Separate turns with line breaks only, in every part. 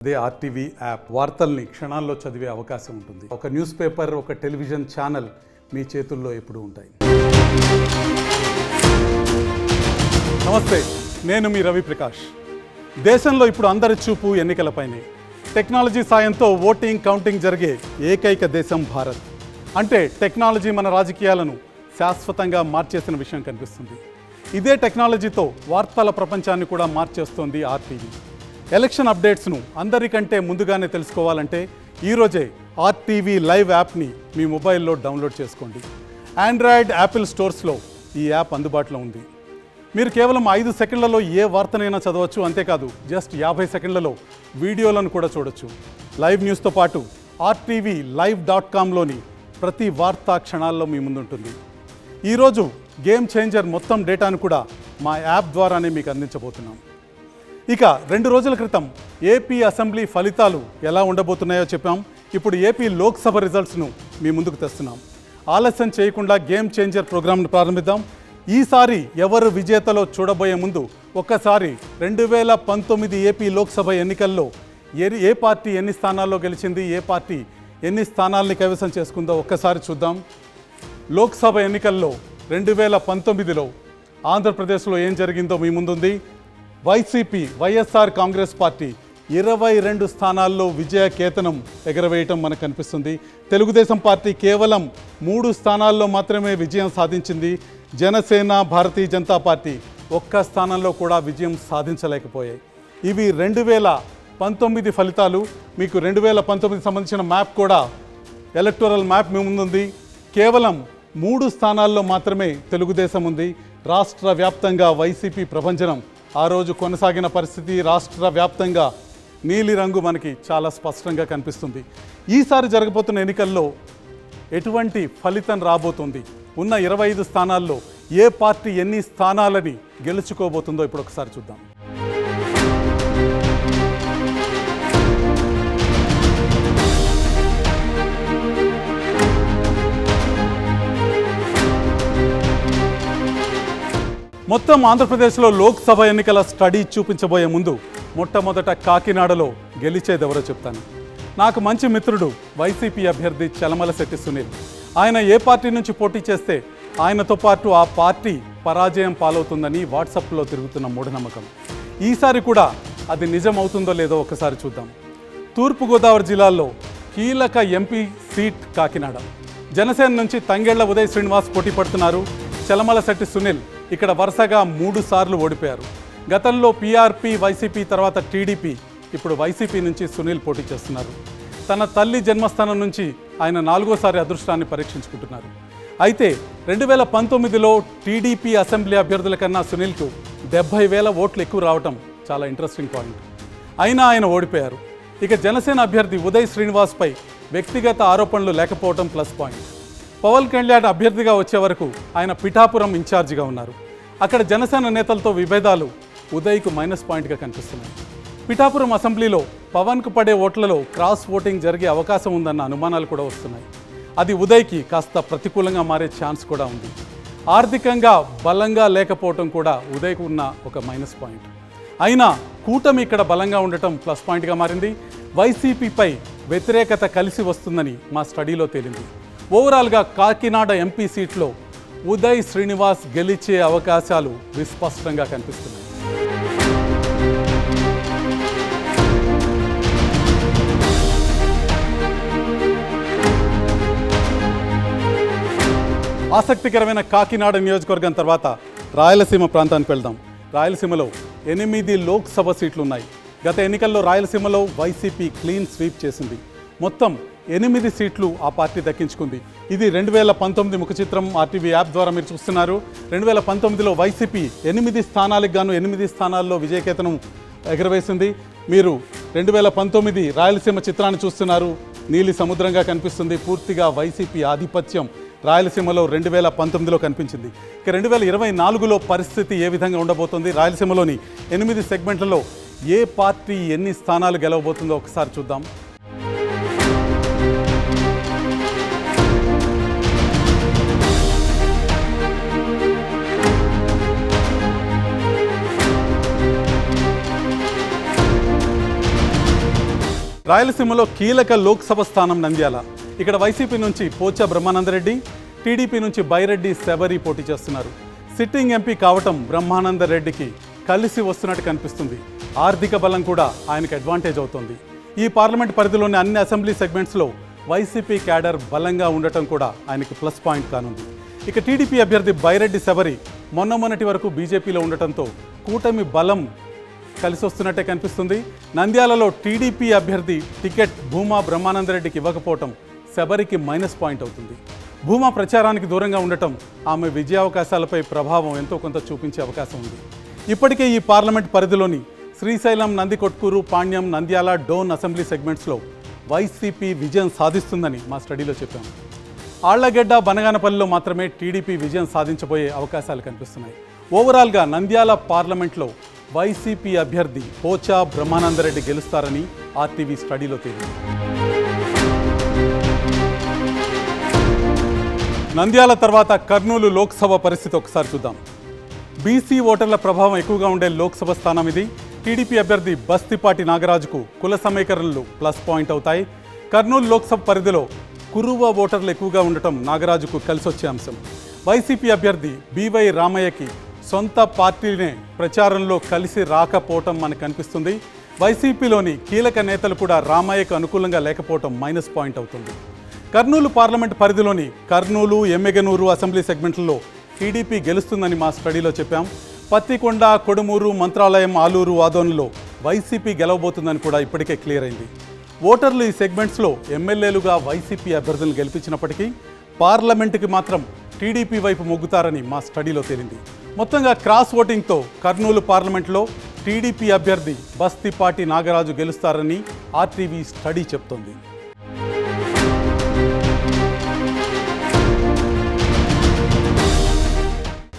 అదే RTV app వార్తల్ని క్షణాల్లో చదివే అవకాశం ఉంటుంది. ఒక న్యూస్ పేపర్, ఒక టెలివిజన్ ఛానల్ మీ చేతుల్లో ఎప్పుడూ ఉంటాయి. నమస్తే, నేను మీ రవి ప్రకాష్. దేశంలో ఇప్పుడు అందరి చూపు ఎన్నికలపైనే. టెక్నాలజీ సాయంతో ఓటింగ్, కౌంటింగ్ జరిగే ఏకైక దేశం భారత్. అంటే టెక్నాలజీ మన రాజకీయాలను శాశ్వతంగా మార్చేసిన విషయం కనిపిస్తుంది. ఇదే టెక్నాలజీతో వార్తల ప్రపంచాన్ని కూడా మార్చేస్తోంది ఆర్టీవీ. ఎలక్షన్ అప్డేట్స్ను అందరికంటే ముందుగానే తెలుసుకోవాలంటే ఈరోజే ఆర్టీవీ లైవ్ యాప్ని మీ మొబైల్లో డౌన్లోడ్ చేసుకోండి. ఆండ్రాయిడ్, యాపిల్ స్టోర్స్లో ఈ యాప్ అందుబాటులో ఉంది. మీరు కేవలం 5 సెకండ్లలో ఏ వార్తనైనా చదవచ్చు. అంతేకాదు, జస్ట్ 50 సెకండ్లలో వీడియోలను కూడా చూడొచ్చు. లైవ్ న్యూస్తో పాటు RTV live.comలోని ప్రతి వార్తా క్షణాల్లో మీ ముందుంటుంది. ఈరోజు గేమ్ చేంజర్ మొత్తం డేటాను కూడా మా యాప్ ద్వారానే మీకు అందించబోతున్నాం. ఇక 2 రోజుల క్రితం ఏపీ అసెంబ్లీ ఫలితాలు ఎలా ఉండబోతున్నాయో చెప్పాం. ఇప్పుడు ఏపీ లోక్సభ రిజల్ట్స్ను మీ ముందుకు తెస్తున్నాం. ఆలస్యం చేయకుండా గేమ్ చేంజర్ ప్రోగ్రామ్ను ప్రారంభిద్దాం. ఈసారి ఎవరు విజేతలో చూడబోయే ముందు ఒక్కసారి 2019 ఏపీ లోక్సభ ఎన్నికల్లో ఏ పార్టీ ఎన్ని స్థానాల్లో గెలిచింది, ఏ పార్టీ ఎన్ని స్థానాల్ని కైవసం చేసుకుందో ఒక్కసారి చూద్దాం. లోక్సభ ఎన్నికల్లో 2019లో ఆంధ్రప్రదేశ్లో ఏం జరిగిందో మీ ముందుంది. వైఎస్ఆర్ కాంగ్రెస్ పార్టీ 22 స్థానాల్లో విజయ కేతనం ఎగరవేయటం మనకు కనిపిస్తుంది. తెలుగుదేశం పార్టీ కేవలం 3 స్థానాల్లో మాత్రమే విజయం సాధించింది. జనసేన, భారతీయ జనతా పార్టీ ఒక్క స్థానంలో కూడా విజయం సాధించలేకపోయాయి. ఇవి 2019 ఫలితాలు. మీకు 2019 సంబంధించిన మ్యాప్ కూడా, ఎలక్టోరల్ మ్యాప్ మీ ముందుంది. కేవలం 3 స్థానాల్లో మాత్రమే తెలుగుదేశం ఉంది. రాష్ట్ర వ్యాప్తంగా వైసీపీ ప్రభంజనం ఆ రోజు కొనసాగిన పరిస్థితి రాష్ట్ర వ్యాప్తంగా నీలి రంగు మనకి చాలా స్పష్టంగా కనిపిస్తుంది. ఈసారి జరగబోతున్న ఎన్నికల్లో ఎటువంటి ఫలితం రాబోతుంది, ఉన్న 25 స్థానాల్లో ఏ పార్టీ ఎన్ని స్థానాలని గెలుచుకోబోతుందో ఇప్పుడు ఒకసారి చూద్దాం. మొత్తం ఆంధ్రప్రదేశ్లో లోక్సభ ఎన్నికల స్టడీ చూపించబోయే ముందు మొట్టమొదట కాకినాడలో గెలిచేదెవరో చెప్తాను. నాకు మంచి మిత్రుడు వైసీపీ అభ్యర్థి చలమలశెట్టి సునీల్. ఆయన ఏ పార్టీ నుంచి పోటీ చేస్తే ఆయనతో పాటు ఆ పార్టీ పరాజయం పాలవుతుందని వాట్సాప్లో తిరుగుతున్న మూఢనమ్మకం. ఈసారి కూడా అది నిజం అవుతుందో లేదో ఒకసారి చూద్దాం. తూర్పుగోదావరి జిల్లాలో కీలక ఎంపీ సీట్ కాకినాడ. జనసేన నుంచి తంగెళ్ల ఉదయ్ శ్రీనివాస్ పోటీ పడుతున్నారు. చలమలశెట్టి సునీల్ ఇక్కడ వరుసగా 3 సార్లు ఓడిపోయారు. గతంలో PRP, వైసీపీ, తర్వాత టీడీపీ, ఇప్పుడు వైసీపీ నుంచి సునీల్ పోటీ చేస్తున్నారు. తన తల్లి జన్మస్థానం నుంచి ఆయన 4వసారి అదృష్టాన్ని పరీక్షించుకుంటున్నారు. అయితే 2019లో టీడీపీ అసెంబ్లీ అభ్యర్థుల కన్నా సునీల్కు 70,000 ఓట్లు ఎక్కువ రావటం చాలా ఇంట్రెస్టింగ్ పాయింట్. అయినా ఆయన ఓడిపోయారు. ఇక జనసేన అభ్యర్థి ఉదయ్ శ్రీనివాస్పై వ్యక్తిగత ఆరోపణలు లేకపోవడం ప్లస్ పాయింట్. పవన్ కళ్యాణ్ అభ్యర్థిగా వచ్చే వరకు ఆయన పిఠాపురం ఇన్ఛార్జిగా ఉన్నారు. అక్కడ జనసేన నేతలతో విభేదాలు ఉదయ్కు మైనస్ పాయింట్గా కనిపిస్తున్నాయి. పిఠాపురం అసెంబ్లీలో పవన్కు పడే ఓట్లలో క్రాస్ ఓటింగ్ జరిగే అవకాశం ఉందన్న అనుమానాలు కూడా వస్తున్నాయి. అది ఉదయ్కి కాస్త ప్రతికూలంగా మారే ఛాన్స్ కూడా ఉంది. ఆర్థికంగా బలంగా లేకపోవటం కూడా ఉదయ్కు ఉన్న ఒక మైనస్ పాయింట్. అయినా కూటమి ఇక్కడ బలంగా ఉండటం ప్లస్ పాయింట్గా మారింది. వైసీపీపై వ్యతిరేకత కలిసి వస్తుందని మా స్టడీలో తేలింది. ఓవరాల్గా కాకినాడ ఎంపీ సీట్లో ఉదయ్ శ్రీనివాస్ గెలిచే అవకాశాలు విస్పష్టంగా కనిపిస్తున్నాయి. ఆసక్తికరమైన కాకినాడ నియోజకవర్గం తర్వాత రాయలసీమ ప్రాంతానికి వెళ్దాం. రాయలసీమలో 8 లోక్సభ సీట్లు ఉన్నాయి. గత ఎన్నికల్లో రాయలసీమలో వైసీపీ క్లీన్ స్వీప్ చేసింది. మొత్తం 8 సీట్లు ఆ పార్టీ దక్కించుకుంది. ఇది 2019 ముఖ చిత్రం RTV యాప్ ద్వారా మీరు చూస్తున్నారు. 2019లో వైసీపీ 8 స్థానాలకు గాను 8 స్థానాల్లో విజయకేతనం ఎగరవేసింది. మీరు 2019 రాయలసీమ చిత్రాన్ని చూస్తున్నారు. నీలి సముద్రంగా కనిపిస్తుంది. పూర్తిగా వైసీపీ ఆధిపత్యం రాయలసీమలో 2019లో కనిపించింది. ఇక 2024లో పరిస్థితి ఏ విధంగా ఉండబోతుంది, రాయలసీమలోని 8 సెగ్మెంట్లలో ఏ పార్టీ ఎన్ని స్థానాలు గెలవబోతుందో ఒకసారి చూద్దాం. రాయలసీమలో కీలక లోక్సభ స్థానం నంద్యాల. ఇక్కడ వైసీపీ నుంచి పోచా బ్రహ్మానందరెడ్డి, టీడీపీ నుంచి బైరెడ్డి శబరి పోటీ చేస్తున్నారు. సిట్టింగ్ ఎంపీ కావటం బ్రహ్మానందరెడ్డికి కలిసి వస్తున్నట్టు కనిపిస్తుంది. ఆర్థిక బలం కూడా ఆయనకు అడ్వాంటేజ్ అవుతుంది. ఈ పార్లమెంట్ పరిధిలోని అన్ని అసెంబ్లీ సెగ్మెంట్స్లో వైసీపీ క్యాడర్ బలంగా ఉండటం కూడా ఆయనకి ప్లస్ పాయింట్ కానుంది. ఇక టీడీపీ అభ్యర్థి బైరెడ్డి శబరి మొన్నటి వరకు బీజేపీలో ఉండటంతో కూటమి బలం కలిసి వస్తున్నట్టే కనిపిస్తుంది. నంద్యాలలో టీడీపీ అభ్యర్థి టికెట్ భూమా బ్రహ్మానందరెడ్డికి ఇవ్వకపోవటం శబరికి మైనస్ పాయింట్ అవుతుంది. భూమా ప్రచారానికి దూరంగా ఉండటం ఆమె విజయావకాశాలపై ప్రభావం ఎంతో కొంత చూపించే అవకాశం ఉంది. ఇప్పటికే ఈ పార్లమెంట్ పరిధిలోని శ్రీశైలం, నందికొట్కూరు, పాణ్యం, నంద్యాల, డోన్ అసెంబ్లీ సెగ్మెంట్స్లో వైసీపీ విజయం సాధిస్తుందని మా స్టడీలో చెప్పాము. ఆళ్లగడ్డ, బనగానపల్లిలో మాత్రమే టీడీపీ విజయం సాధించబోయే అవకాశాలు కనిపిస్తున్నాయి. ఓవరాల్గా నంద్యాల పార్లమెంట్లో వైసీపీ అభ్యర్థి పోచా బ్రహ్మానందరెడ్డి గెలుస్తారని ఆర్టీవీ స్టడీలో తేలింది. నంద్యాల తర్వాత కర్నూలు లోక్సభ పరిస్థితి ఒకసారి చూద్దాం. బీసీ ఓటర్ల ప్రభావం ఎక్కువగా ఉండే లోక్సభ స్థానం ఇది. టీడీపీ అభ్యర్థి బస్తిపాటి నాగరాజుకు కుల సమీకరణలు ప్లస్ పాయింట్ అవుతాయి. కర్నూలు లోక్సభ పరిధిలో కురువ ఓటర్లు ఎక్కువగా ఉండటం నాగరాజుకు కలిసొచ్చే అంశం. వైసీపీ అభ్యర్థి బీవై రామయ్యకి సొంత పార్టీనే ప్రచారంలో కలిసి రాకపోవటం మనకు కనిపిస్తుంది. వైసీపీలోని కీలక నేతలు కూడా రామయ్యకు అనుకూలంగా లేకపోవటం మైనస్ పాయింట్ అవుతుంది. కర్నూలు పార్లమెంట్ పరిధిలోని కర్నూలు, ఎమ్మెగనూరు అసెంబ్లీ సెగ్మెంట్లలో టీడీపీ గెలుస్తుందని మా స్టడీలో చెప్పాం. పత్తికొండ, కొడుమూరు, మంత్రాలయం, ఆలూరు, ఆదోన్లో వైసీపీ గెలవబోతుందని కూడా ఇప్పటికే క్లియర్ అయింది. ఓటర్లు ఈ సెగ్మెంట్స్లో ఎమ్మెల్యేలుగా వైసీపీ అభ్యర్థులను గెలిపించినప్పటికీ పార్లమెంటుకి మాత్రం టీడీపీ వైపు మొగ్గుతారని మా స్టడీలో తేలింది. మొత్తంగా క్రాస్ ఓటింగ్తో కర్నూలు పార్లమెంట్లో టీడీపీ అభ్యర్థి బస్తిపాటి నాగరాజు గెలుస్తారని ఆర్టీవీ స్టడీ చెప్తోంది.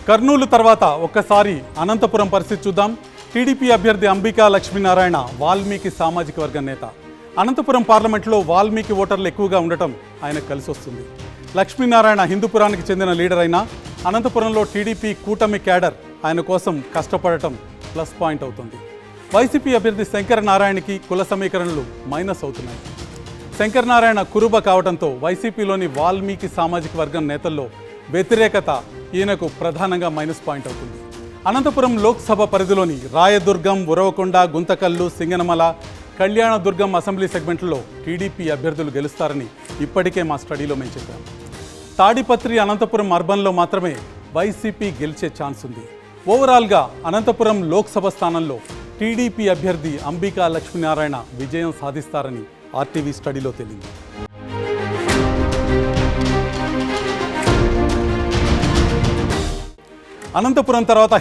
కర్నూలు తర్వాత ఒక్కసారి అనంతపురం పరిస్థితి చూద్దాం. టీడీపీ అభ్యర్థి అంబికా లక్ష్మీనారాయణ వాల్మీకి సామాజిక వర్గ నేత. అనంతపురం పార్లమెంట్లో వాల్మీకి ఓటర్లు ఎక్కువగా ఉండటం ఆయనకు కలిసి వస్తుంది. లక్ష్మీనారాయణ హిందూపురానికి చెందిన లీడర్ అయినా అనంతపురంలో టీడీపీ కూటమి క్యాడర్ ఆయన కోసం కష్టపడటం ప్లస్ పాయింట్ అవుతుంది. వైసీపీ అభ్యర్థి శంకర నారాయణకి కుల సమీకరణలు మైనస్ అవుతున్నాయి. శంకర నారాయణ కురుబ కావడంతో వైసీపీలోని వాల్మీకి సామాజిక వర్గం నేతల్లో వ్యతిరేకత ఈయనకు ప్రధానంగా మైనస్ పాయింట్ అవుతుంది. అనంతపురం లోక్సభ పరిధిలోని రాయదుర్గం, ఉరవకొండ, గుంతకల్లు, సింగనమల, కళ్యాణదుర్గం అసెంబ్లీ సెగ్మెంట్లలో టీడీపీ అభ్యర్థులు గెలుస్తారని ఇప్పటికే మా స్టడీలో మేము చెప్పాము. తాడిపత్రి, అనంతపురం అర్బన్లో మాత్రమే వైసీపీ గెలిచే ఛాన్స్ ఉంది. ఓవరాల్గా అనంతపురం లోక్సభ స్థానంలో టీడీపీ అభ్యర్థి అంబికా లక్ష్మీనారాయణ విజయం సాధిస్తారని ఆర్టీవీ స్టడీలో తేలింది. అనంతపురం తర్వాత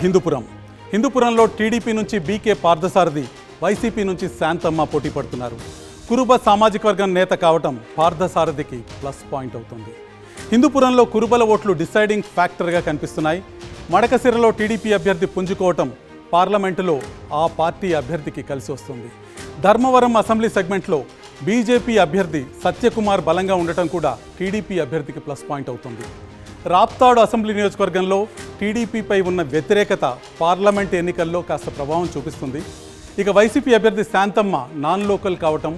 హిందూపురంలో టీడీపీ నుంచి బీకే పార్థసారథి, వైసీపీ నుంచి శాంతమ్మ పోటీ పడుతున్నారు. కురుబ సామాజిక వర్గం నేత కావటం పార్థసారథికి ప్లస్ పాయింట్ అవుతుంది. హిందూపురంలో కురుబల ఓట్లు డిసైడింగ్ ఫ్యాక్టర్గా కనిపిస్తున్నాయి. మడకసిరలో టీడీపీ అభ్యర్థి పుంజుకోవటం పార్లమెంటులో ఆ పార్టీ అభ్యర్థికి కలిసి వస్తుంది. ధర్మవరం అసెంబ్లీ సెగ్మెంట్లో బీజేపీ అభ్యర్థి సత్యకుమార్ బలంగా ఉండటం కూడా టీడీపీ అభ్యర్థికి ప్లస్ పాయింట్ అవుతుంది. రాప్తాడు అసెంబ్లీ నియోజకవర్గంలో టీడీపీపై ఉన్న వ్యతిరేకత పార్లమెంట్ ఎన్నికల్లో కాస్త ప్రభావం చూపిస్తుంది. ఇక వైసీపీ అభ్యర్థి శాంతమ్మ నాన్ లోకల్ కావటం,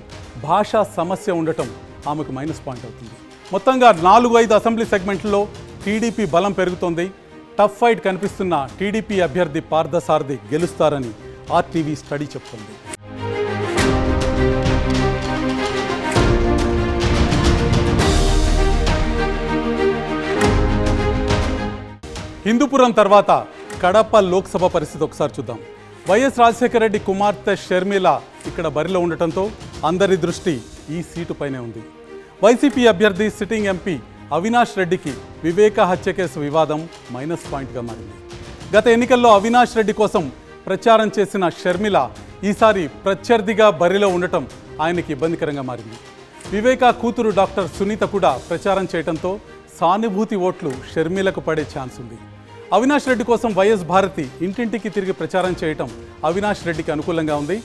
భాషా సమస్య ఉండటం ఆమెకు మైనస్ పాయింట్ అవుతుంది. మొత్తంగా 4-5 అసెంబ్లీ సెగ్మెంట్లో టీడీపీ బలం పెరుగుతోంది. టఫ్ ఫైట్ కనిపిస్తున్న టీడీపీ అభ్యర్థి పార్థసారథి గెలుస్తారని ఆర్టీవీ స్టడీ చెప్తుంది. హిందూపురం తర్వాత కడప లోక్సభ పరిస్థితి ఒకసారి చూద్దాం. వైఎస్ రాజశేఖర రెడ్డి కుమార్తె షర్మిల ఇక్కడ బరిలో ఉండటంతో అందరి దృష్టి ఈ సీటుపైనే ఉంది. వైసీపీ అభ్యర్థి సిట్టింగ్ ఎంపీ అవినాష్ రెడ్డికి వివేక హత్య కేసు వివాదం మైనస్ పాయింట్గా మారింది. గత ఎన్నికల్లో అవినాష్ రెడ్డి కోసం ప్రచారం చేసిన షర్మిల ఈసారి ప్రత్యర్థిగా బరిలో ఉండటం ఆయనకి ఇబ్బందికరంగా మారింది. వివేక కూతురు డాక్టర్ సునీత కూడా ప్రచారం చేయడంతో సానుభూతి ఓట్లు షర్మిలకు పడే ఛాన్స్ ఉంది. అవినాష్ రెడ్డి కోసం వైఎస్ భారతి ఇంటింటికి తిరిగి ప్రచారం చేయటం అవినాష్ రెడ్డికి అనుకూలంగా ఉంది.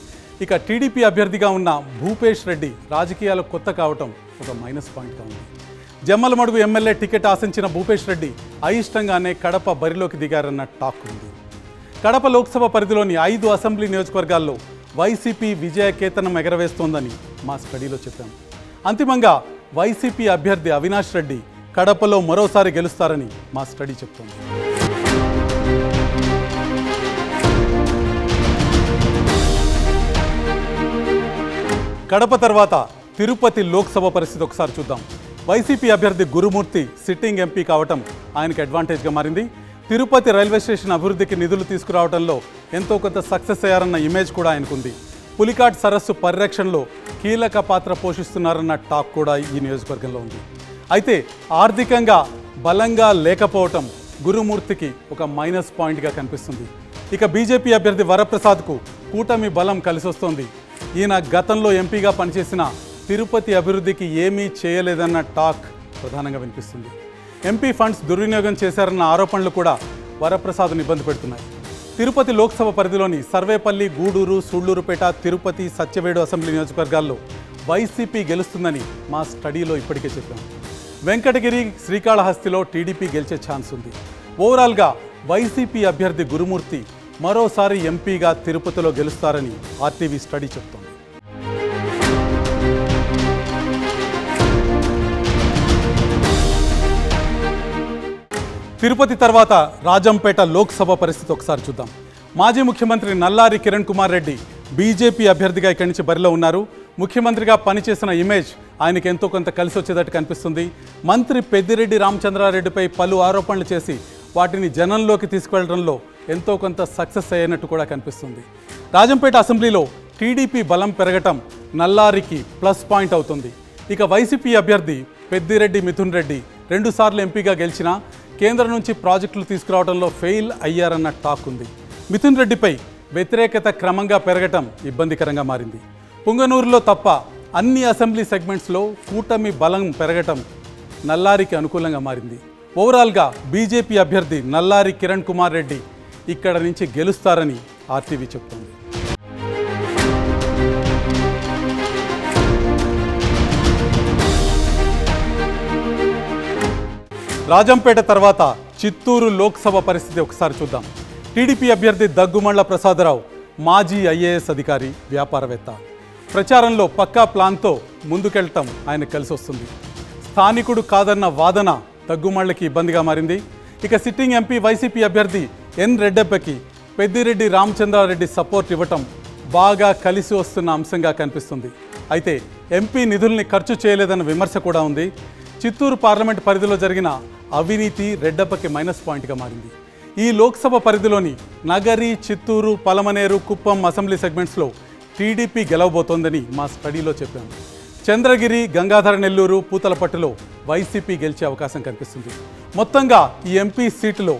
ఇక టీడీపీ అభ్యర్థిగా ఉన్న భూపేష్ రెడ్డి రాజకీయాలకు కొత్త కావటం ఒక మైనస్ పాయింట్గా ఉంది. జమ్మలమడుగు ఎమ్మెల్యే టికెట్ ఆశించిన భూపేష్ రెడ్డి అయిష్టంగానే కడప బరిలోకి దిగారన్న టాక్ ఉంది. కడప లోక్సభ పరిధిలోని 5 అసెంబ్లీ నియోజకవర్గాల్లో వైసీపీ విజయకేతనం ఎగరవేస్తోందని మా స్టడీలో చెప్పాం. అంతిమంగా వైసీపీ అభ్యర్థి అవినాష్ రెడ్డి కడపలో మరోసారి గెలుస్తారని మా స్టడీ చెప్తోంది. కడప తర్వాత తిరుపతి లోక్సభ పరిస్థితి ఒకసారి చూద్దాం. వైసీపీ అభ్యర్థి గురుమూర్తి సిట్టింగ్ ఎంపీ కావటం ఆయనకు అడ్వాంటేజ్గా మారింది. తిరుపతి రైల్వే స్టేషన్ అభివృద్ధికి నిధులు తీసుకురావడంలో ఎంతో కొంత సక్సెస్ అయ్యారన్న ఇమేజ్ కూడా ఆయనకుంది. పులికాట్ సరస్సు పరిరక్షణలో కీలక పాత్ర పోషిస్తున్నారన్న టాక్ కూడా ఈ నియోజకవర్గంలో ఉంది. అయితే ఆర్థికంగా బలంగా లేకపోవటం గురుమూర్తికి ఒక మైనస్ పాయింట్గా కనిపిస్తుంది. ఇక బీజేపీ అభ్యర్థి వరప్రసాద్కు కూటమి బలం కలిసొస్తోంది. ఈయన గతంలో ఎంపీగా పనిచేసిన తిరుపతి అభివృద్ధికి ఏమీ చేయలేదన్న టాక్ ప్రధానంగా వినిపిస్తుంది. ఎంపీ ఫండ్స్ దుర్వినియోగం చేశారన్న ఆరోపణలు కూడా వరప్రసాద్ను ఇబ్బంది పెడుతున్నాయి. తిరుపతి లోక్సభ పరిధిలోని సర్వేపల్లి, గూడూరు, సూళ్లూరుపేట, తిరుపతి, సత్యవేడు అసెంబ్లీ నియోజకవర్గాల్లో వైసీపీ గెలుస్తుందని మా స్టడీలో ఇప్పటికే చెప్పాం. వెంకటగిరి, శ్రీకాళహస్తిలో టీడీపీ గెలిచే ఛాన్స్ ఉంది. ఓవరాల్గా వైసీపీ అభ్యర్థి గురుమూర్తి మరోసారి ఎంపీగా తిరుపతిలో గెలుస్తారని ఆర్టీవీ స్టడీ చెప్తోంది. తిరుపతి తర్వాత రాజంపేట లోక్సభ పరిస్థితి ఒకసారి చూద్దాం. మాజీ ముఖ్యమంత్రి నల్లారి కిరణ్ కుమార్ రెడ్డి బీజేపీ అభ్యర్థిగా ఇక్కడి నుంచి బరిలో ఉన్నారు. ముఖ్యమంత్రిగా పనిచేసిన ఇమేజ్ ఆయనకు ఎంతో కొంత కలిసి వచ్చేటట్టు కనిపిస్తుంది. మంత్రి పెద్దిరెడ్డి రామచంద్రారెడ్డిపై పలు ఆరోపణలు చేసి వాటిని జనంలోకి తీసుకువెళ్లడంలో ఎంతో కొంత సక్సెస్ అయ్యినట్టు కూడా కనిపిస్తుంది. రాజంపేట అసెంబ్లీలో టీడీపీ బలం పెరగటం నల్లారికి ప్లస్ పాయింట్ అవుతుంది. ఇక వైసీపీ అభ్యర్థి పెద్దిరెడ్డి మిథున్ రెడ్డి 2 సార్లు ఎంపీగా గెలిచినా కేంద్రం నుంచి ప్రాజెక్టులు తీసుకురావడంలో ఫెయిల్ అయ్యారన్న టాక్ ఉంది. మిథున్ రెడ్డిపై వ్యతిరేకత క్రమంగా పెరగటం ఇబ్బందికరంగా మారింది. పుంగనూరులో తప్ప అన్ని అసెంబ్లీ సెగ్మెంట్స్లో కూటమి బలం పెరగటం నల్లారికి అనుకూలంగా మారింది. ఓవరాల్గా బీజేపీ అభ్యర్థి నల్లారి కిరణ్ కుమార్ రెడ్డి ఇక్కడ నుంచి గెలుస్తారని ఆర్టీవీ చెప్తోంది. రాజంపేట తర్వాత చిత్తూరు లోక్సభ పరిస్థితి ఒకసారి చూద్దాం. టీడీపీ అభ్యర్థి దగ్గుమళ్ల ప్రసాదరావు మాజీ ఐఏఎస్ అధికారి, వ్యాపారవేత్త. ప్రచారంలో పక్కా ప్లాన్తో ముందుకెళ్లటం ఆయన కలిసి వస్తుంది. స్థానికుడు కాదన్న వాదన దగ్గుమళ్ళకి ఇబ్బందిగా మారింది. ఇక సిట్టింగ్ ఎంపీ వైసీపీ అభ్యర్థి ఎన్ రెడ్డప్పకి పెద్దిరెడ్డి రామచంద్రారెడ్డి సపోర్ట్ ఇవ్వటం బాగా కలిసి వస్తున్న అంశంగా కనిపిస్తుంది. అయితే ఎంపీ నిధుల్ని ఖర్చు చేయలేదన్న విమర్శ కూడా ఉంది. చిత్తూరు పార్లమెంట్ పరిధిలో జరిగిన అవినీతి రెడ్డప్పకి మైనస్ పాయింట్గా మారింది. ఈ లోక్సభ పరిధిలోని నగరి, చిత్తూరు, పలమనేరు, కుప్పం అసెంబ్లీ సెగ్మెంట్స్లో టీడీపీ గెలవబోతోందని మా స్టడీలో చెప్పాము. చంద్రగిరి, గంగాధర నెల్లూరు, పూతలపట్టులో వైసీపీ గెలిచే అవకాశం కనిపిస్తుంది. మొత్తంగా ఈ ఎంపీ సీటులో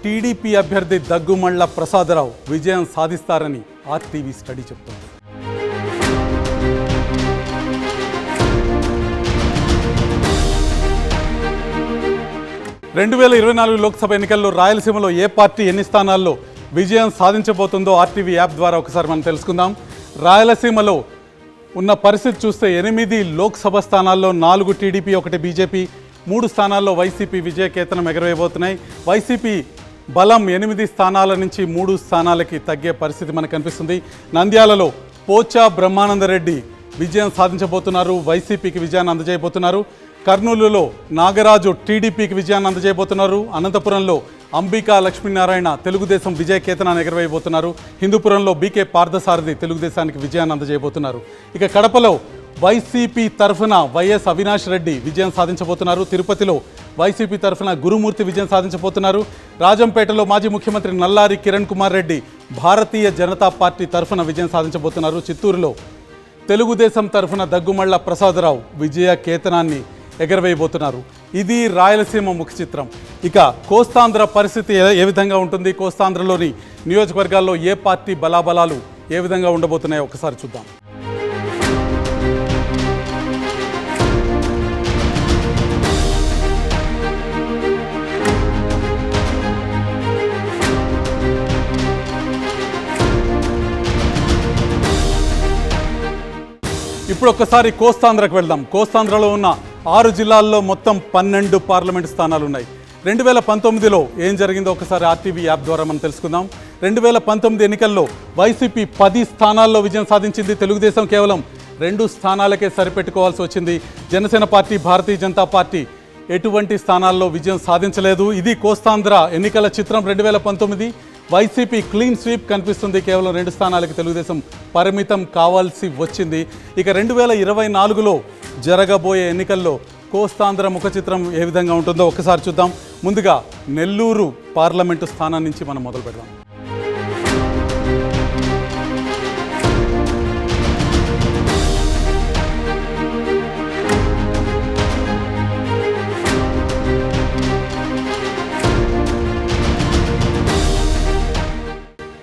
టీడీపీ అభ్యర్థి దగ్గుమళ్ల ప్రసాదరావు విజయం సాధిస్తారని ఆర్టీవీ స్టడీ చెప్తోంది. రెండు 2024 లోక్సభ ఎన్నికల్లో రాయలసీమలో ఏ పార్టీ ఎన్ని స్థానాల్లో విజయం సాధించబోతుందో ఆర్టీవీ యాప్ ద్వారా ఒకసారి మనం తెలుసుకుందాం. రాయలసీమలో ఉన్న పరిస్థితి చూస్తే 8 లోక్సభ స్థానాల్లో 4 టీడీపీ, 1 బీజేపీ, 3 స్థానాల్లో వైసీపీ విజయకేతనం ఎగరవేయబోతున్నాయి. వైసీపీ బలం 8 స్థానాల నుంచి 3 స్థానాలకి తగ్గే పరిస్థితి మనకు కనిపిస్తుంది. నంద్యాలలో పోచా బ్రహ్మానందరెడ్డి విజయం సాధించబోతున్నారు, వైసీపీకి విజయాన్ని అందజేయబోతున్నారు. కర్నూలులో నాగరాజు టీడీపీకి విజయాన్ని అందజేయబోతున్నారు. అనంతపురంలో అంబికా లక్ష్మీనారాయణ తెలుగుదేశం విజయకేతనాన్ని ఎగరవేయబోతున్నారు. హిందూపురంలో బీకే పార్థసారథి తెలుగుదేశానికి విజయాన్ని అందజేయబోతున్నారు. ఇక కడపలో వైసీపీ తరఫున వైఎస్ అవినాష్ రెడ్డి విజయం సాధించబోతున్నారు. తిరుపతిలో వైసీపీ తరఫున గురుమూర్తి విజయం సాధించబోతున్నారు. రాజంపేటలో మాజీ ముఖ్యమంత్రి నల్లారి కిరణ్ కుమార్ రెడ్డి భారతీయ జనతా పార్టీ తరఫున విజయం సాధించబోతున్నారు. చిత్తూరులో తెలుగుదేశం తరఫున దగ్గుమళ్ల ప్రసాదరావు విజయ కేతనాన్ని ఎగరవేయబోతున్నారు. ఇది రాయలసీమ ముఖ చిత్రం. ఇక కోస్తాంధ్ర పరిస్థితి ఏ విధంగా ఉంటుంది, కోస్తాంధ్రలోని నియోజకవర్గాల్లో ఏ పార్టీ బలాబలాలు ఏ విధంగా ఉండబోతున్నాయో ఒకసారి చూద్దాం. ఇప్పుడు ఒక్కసారి కోస్తాంధ్రకు వెళ్దాం. కోస్తాంధ్రలో ఉన్న 6 జిల్లాల్లో మొత్తం 12 పార్లమెంటు స్థానాలు ఉన్నాయి. 2019లో ఏం జరిగిందో ఒకసారి ఆర్టీవీ యాప్ ద్వారా మనం తెలుసుకుందాం. 2019 ఎన్నికల్లో వైసీపీ 10 స్థానాల్లో విజయం సాధించింది. తెలుగుదేశం కేవలం 2 స్థానాలకే సరిపెట్టుకోవాల్సి వచ్చింది. జనసేన పార్టీ, భారతీయ జనతా పార్టీ ఎటువంటి స్థానాల్లో విజయం సాధించలేదు. ఇది కోస్తాంధ్ర ఎన్నికల చిత్రం 2019. వైసీపీ క్లీన్ స్వీప్ కనిపిస్తుంది. కేవలం 2 స్థానాలకు తెలుగుదేశం పరిమితం కావాల్సి వచ్చింది. ఇక 2024లో జరగబోయే ఎన్నికల్లో కోస్తాంధ్ర ముఖ చిత్రం ఏ విధంగా ఉంటుందో ఒక్కసారి చూద్దాం. ముందుగా నెల్లూరు పార్లమెంటు స్థానం నుంచి మనం మొదలు పెడదాం.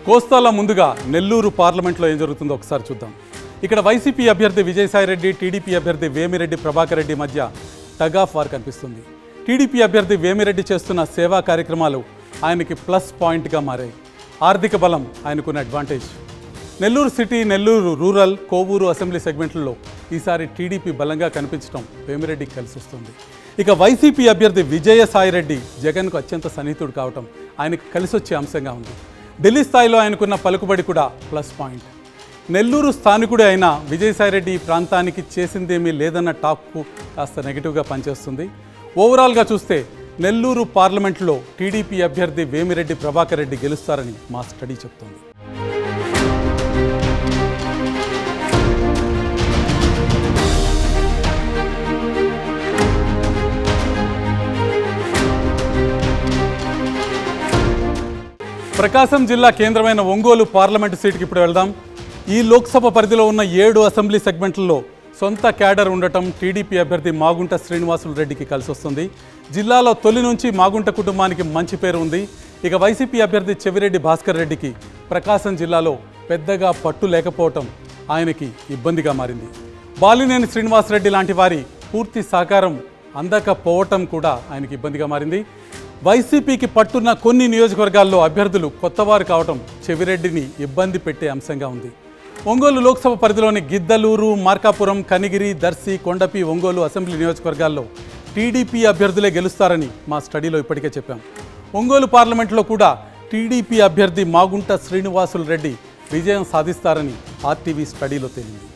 కోస్తాలో ముందుగా నెల్లూరు పార్లమెంట్లో ఏం జరుగుతుందో ఒకసారి చూద్దాం. ఇక్కడ వైసీపీ అభ్యర్థి విజయసాయిరెడ్డి, టీడీపీ అభ్యర్థి వేమిరెడ్డి ప్రభాకర్ రెడ్డి మధ్య టగ్ ఆఫ్ వార్ కనిపిస్తుంది. టీడీపీ అభ్యర్థి వేమిరెడ్డి చేస్తున్న సేవా కార్యక్రమాలు ఆయనకి ప్లస్ పాయింట్గా మారాయి. ఆర్థిక బలం ఆయనకున్న advantage. Nellore city, Nellore rural, Kovur assembly సెగ్మెంట్లలో ఈసారి టీడీపీ బలంగా కనిపించడం వేమిరెడ్డికి కలిసి వస్తుంది. ఇక వైసీపీ అభ్యర్థి విజయసాయిరెడ్డి జగన్కు అత్యంత సన్నిహితుడు కావటం ఆయనకు కలిసి వచ్చే అంశంగా ఉంది. ఢిల్లీ స్థాయిలో ఆయనకున్న పలుకుబడి కూడా ప్లస్ పాయింట్. నెల్లూరు స్థానికుడే అయిన విజయసాయిరెడ్డి ఈ ప్రాంతానికి చేసిందేమీ లేదన్న టాక్కు కాస్త నెగిటివ్గా పనిచేస్తుంది. ఓవరాల్గా చూస్తే నెల్లూరు పార్లమెంట్లో టీడీపీ అభ్యర్థి వేమిరెడ్డి ప్రభాకర్ రెడ్డి గెలుస్తారని మా స్టడీ చెప్తోంది. ప్రకాశం జిల్లా కేంద్రమైన ఒంగోలు పార్లమెంటు సీటుకి ఇప్పుడు వెళ్దాం. ఈ లోక్సభ పరిధిలో ఉన్న 7 అసెంబ్లీ సెగ్మెంట్లలో సొంత క్యాడర్ ఉండటం టీడీపీ అభ్యర్థి మాగుంట శ్రీనివాసులు రెడ్డికి కలిసి వస్తుంది. జిల్లాలో తొలి నుంచి మాగుంట కుటుంబానికి మంచి పేరు ఉంది. ఇక వైసీపీ అభ్యర్థి చెవిరెడ్డి భాస్కర్ రెడ్డికి ప్రకాశం జిల్లాలో పెద్దగా పట్టు లేకపోవటం ఆయనకి ఇబ్బందిగా మారింది. బాలినేని శ్రీనివాసరెడ్డి లాంటి వారి పూర్తి సహకారం అందకపోవటం కూడా ఆయనకి ఇబ్బందిగా మారింది. వైసీపీకి పట్టున్న కొన్ని నియోజకవర్గాల్లో అభ్యర్థులు కొత్తవారు కావటం చెవిరెడ్డిని ఇబ్బంది పెట్టే అంశంగా ఉంది. ఒంగోలు లోక్సభ పరిధిలోని గిద్దలూరు, మార్కాపురం, కనిగిరి, దర్శి, కొండపి, ఒంగోలు అసెంబ్లీ నియోజకవర్గాల్లో టీడీపీ అభ్యర్థులే గెలుస్తారని మా స్టడీలో ఇప్పటికే చెప్పాం. ఒంగోలు పార్లమెంట్లో కూడా టీడీపీ అభ్యర్థి మాగుంట శ్రీనివాసులు రెడ్డి విజయం సాధిస్తారని ఆర్టీవీ స్టడీలో తేలింది.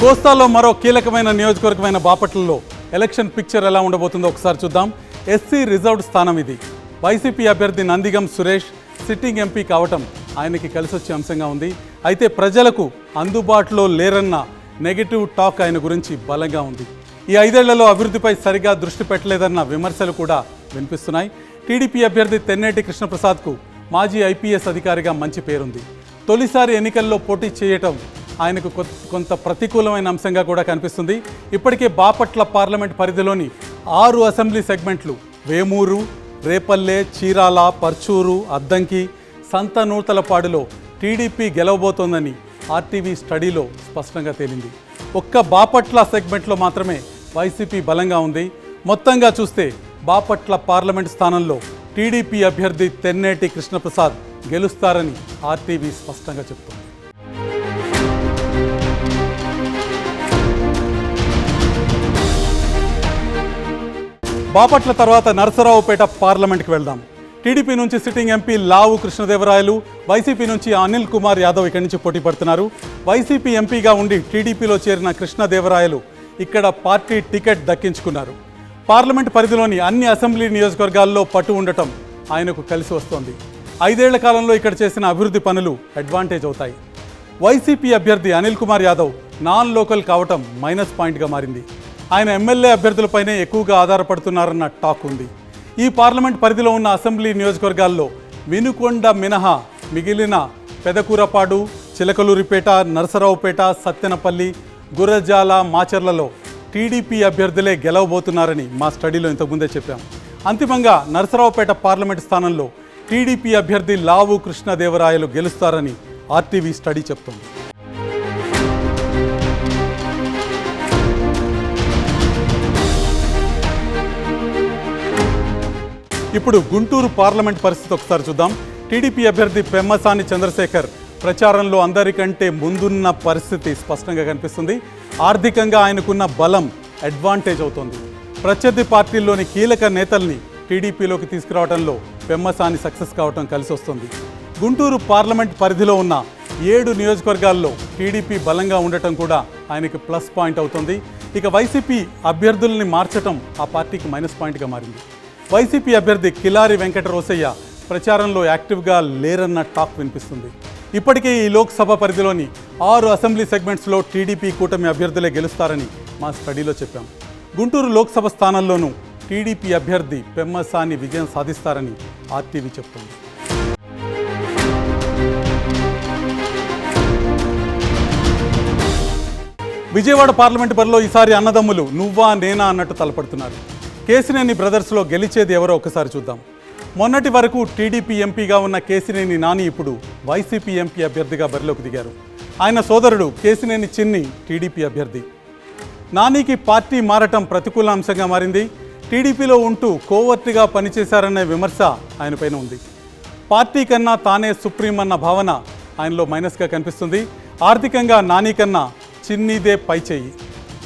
కోస్తాలో మరో కీలకమైన నియోజకవర్గమైన బాపట్లలో ఎలక్షన్ పిక్చర్ ఎలా ఉండబోతుందో ఒకసారి చూద్దాం. ఎస్సీ రిజర్వ్డ్ స్థానం ఇది. వైసీపీ అభ్యర్థి నందిగం సురేష్ సిట్టింగ్ ఎంపీ కావటం ఆయనకి కలిసి వచ్చే అంశంగా ఉంది. అయితే ప్రజలకు అందుబాటులో లేరన్న నెగిటివ్ టాక్ ఆయన గురించి బలంగా ఉంది. ఈ 5 ఏళ్లలో అభివృద్ధిపై సరిగా దృష్టి పెట్టలేదన్న విమర్శలు కూడా వినిపిస్తున్నాయి. టీడీపీ అభ్యర్థి తెన్నేటి కృష్ణప్రసాద్కు మాజీ ఐపీఎస్ అధికారిగా మంచి పేరుంది. తొలిసారి ఎన్నికల్లో పోటీ చేయటం ఆయనకు కొంత ప్రతికూలమైన అంశంగా కూడా కనిపిస్తుంది. ఇప్పటికే బాపట్ల పార్లమెంట్ పరిధిలోని 6 అసెంబ్లీ సెగ్మెంట్లు వేమూరు, రేపల్లె, చీరాల, పర్చూరు, అద్దంకి, సంతనూతలపాడులో టీడీపీ గెలవబోతోందని ఆర్టీవీ స్టడీలో స్పష్టంగా తేలింది. ఒక్క బాపట్ల సెగ్మెంట్లో మాత్రమే వైసీపీ బలంగా ఉంది. మొత్తంగా చూస్తే బాపట్ల పార్లమెంట్ స్థానంలో టీడీపీ అభ్యర్థి తెన్నేటి కృష్ణప్రసాద్ గెలుస్తారని ఆర్టీవీ స్పష్టంగా చెప్తోంది. బాపట్ల తర్వాత నరసరావుపేట పార్లమెంట్కి వెళ్దాం. టీడీపీ నుంచి సిట్టింగ్ ఎంపీ లావు కృష్ణదేవరాయలు, వైసీపీ నుంచి అనిల్ కుమార్ యాదవ్ ఇక్కడి నుంచి పోటీ పడుతున్నారు. వైసీపీ ఎంపీగా ఉండి టీడీపీలో చేరిన కృష్ణదేవరాయలు ఇక్కడ పార్టీ టికెట్ దక్కించుకున్నారు. పార్లమెంట్ పరిధిలోని అన్ని అసెంబ్లీ నియోజకవర్గాల్లో పట్టు ఉండటం ఆయనకు కలిసి వస్తోంది. 5 ఏళ్ల కాలంలో ఇక్కడ చేసిన అభివృద్ధి పనులు అడ్వాంటేజ్ అవుతాయి. వైసీపీ అభ్యర్థి అనిల్ కుమార్ యాదవ్ నాన్ లోకల్ కావటం మైనస్ పాయింట్గా మారింది. ఆయన ఎమ్మెల్యే అభ్యర్థులపైనే ఎక్కువగా ఆధారపడుతున్నారన్న టాక్ ఉంది. ఈ పార్లమెంట్ పరిధిలో ఉన్న అసెంబ్లీ నియోజకవర్గాల్లో వినుకొండ మినహా మిగిలిన పెదకూరపాడు, చిలకలూరిపేట, నరసరావుపేట, సత్తెనపల్లి, గురజాల, మాచర్లలో టీడీపీ అభ్యర్థులే గెలవబోతున్నారని మా స్టడీలో ఇంతకుముందే చెప్పాం. అంతిమంగా నరసరావుపేట పార్లమెంట్ స్థానంలో టీడీపీ అభ్యర్థి లావు కృష్ణదేవరాయలు గెలుస్తారని ఆర్టీవీ స్టడీ చెప్తోంది. ఇప్పుడు గుంటూరు పార్లమెంట్ పరిస్థితి ఒకసారి చూద్దాం. టీడీపీ అభ్యర్థి పెమ్మసాని చంద్రశేఖర్ ప్రచారంలో అందరికంటే ముందున్న పరిస్థితి స్పష్టంగా కనిపిస్తుంది. ఆర్థికంగా ఆయనకున్న బలం అడ్వాంటేజ్ అవుతోంది. ప్రత్యర్థి పార్టీల్లోని కీలక నేతల్ని టీడీపీలోకి తీసుకురావడంలో పెమ్మసాని సక్సెస్ కావడం కలిసి వస్తుంది. గుంటూరు పార్లమెంట్ పరిధిలో ఉన్న 7 నియోజకవర్గాల్లో టీడీపీ బలంగా ఉండటం కూడా ఆయనకి ప్లస్ పాయింట్ అవుతుంది. ఇక వైసీపీ అభ్యర్థుల్ని మార్చడం ఆ పార్టీకి మైనస్ పాయింట్గా మారింది. వైసీపీ అభ్యర్థి కిలారి వెంకట రోసయ్య ప్రచారంలో యాక్టివ్గా లేరన్న టాక్ వినిపిస్తుంది. ఇప్పటికే ఈ లోక్సభ పరిధిలోని 6 అసెంబ్లీ సెగ్మెంట్స్లో టీడీపీ కూటమి అభ్యర్థులే గెలుస్తారని మా స్టడీలో చెప్పాం. గుంటూరు లోక్సభ స్థానంలోనూ టీడీపీ అభ్యర్థి పెమ్మసాని విజయం సాధిస్తారని ఆర్టీవీ చెప్తోంది. విజయవాడ పార్లమెంటు బరిలో ఈసారి అన్నదమ్ములు నువ్వా నేనా అన్నట్టు తలపడుతున్నారు. కేసినేని బ్రదర్స్లో గెలిచేది ఎవరో ఒకసారి చూద్దాం. మొన్నటి వరకు టీడీపీ ఎంపీగా ఉన్న కేసినేని నాని ఇప్పుడు వైసీపీ ఎంపీ అభ్యర్థిగా బరిలోకి దిగారు. ఆయన సోదరుడు కేసినేని చిన్ని టీడీపీ అభ్యర్థి. నానికి పార్టీ మారటం ప్రతికూల అంశంగా మారింది. టీడీపీలో ఉంటూ కోవర్ట్గా పనిచేశారనే విమర్శ ఆయనపైన ఉంది. పార్టీ కన్నా తానే సుప్రీం అన్న భావన ఆయనలో మైనస్గా కనిపిస్తుంది. ఆర్థికంగా నాని కన్నా చిన్నీదే పైచేయి.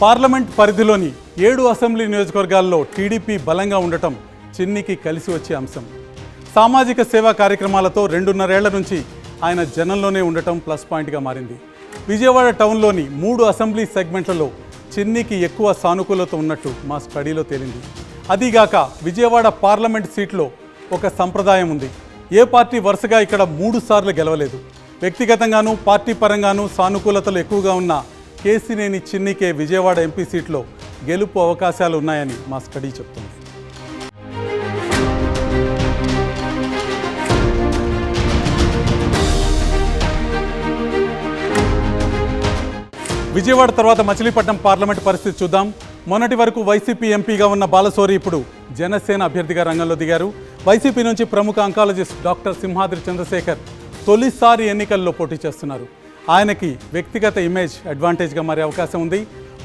పార్లమెంట్ పరిధిలోని 7 అసెంబ్లీ నియోజకవర్గాల్లో టీడీపీ బలంగా ఉండటం చిన్నికి కలిసి వచ్చే అంశం. సామాజిక సేవా కార్యక్రమాలతో 2.5 ఏళ్ల నుంచి ఆయన జనంలోనే ఉండటం ప్లస్ పాయింట్గా మారింది. విజయవాడ టౌన్లోని 3 అసెంబ్లీ సెగ్మెంట్లలో చిన్నికి ఎక్కువ సానుకూలత ఉన్నట్టు మా స్టడీలో తేలింది. అదీగాక విజయవాడ పార్లమెంట్ సీట్లో ఒక సంప్రదాయం ఉంది. ఏ పార్టీ వరుసగా ఇక్కడ 3 సార్లు గెలవలేదు. వ్యక్తిగతంగానూ పార్టీ పరంగానూ సానుకూలతలు ఎక్కువగా ఉన్న కేసినేని చిన్నికే విజయవాడ ఎంపీ సీట్లో గెలుపు అవకాశాలు ఉన్నాయని మా స్టడీ చెప్తుంది. విజయవాడ తర్వాత మచిలీపట్నం పార్లమెంట్ పరిస్థితి చూద్దాం. మొన్నటి వరకు వైసీపీ ఎంపీగా ఉన్న బాలశౌరి ఇప్పుడు జనసేన అభ్యర్థిగా రంగంలో దిగారు. వైసీపీ నుంచి ప్రముఖ ఆంకాలజిస్ట్ డాక్టర్ సింహాద్రి చంద్రశేఖర్ తొలిసారి ఎన్నికల్లో పోటీ చేస్తున్నారు. ఆయనకి వ్యక్తిగత ఇమేజ్ అడ్వాంటేజ్గా మారే అవకాశం ఉంది.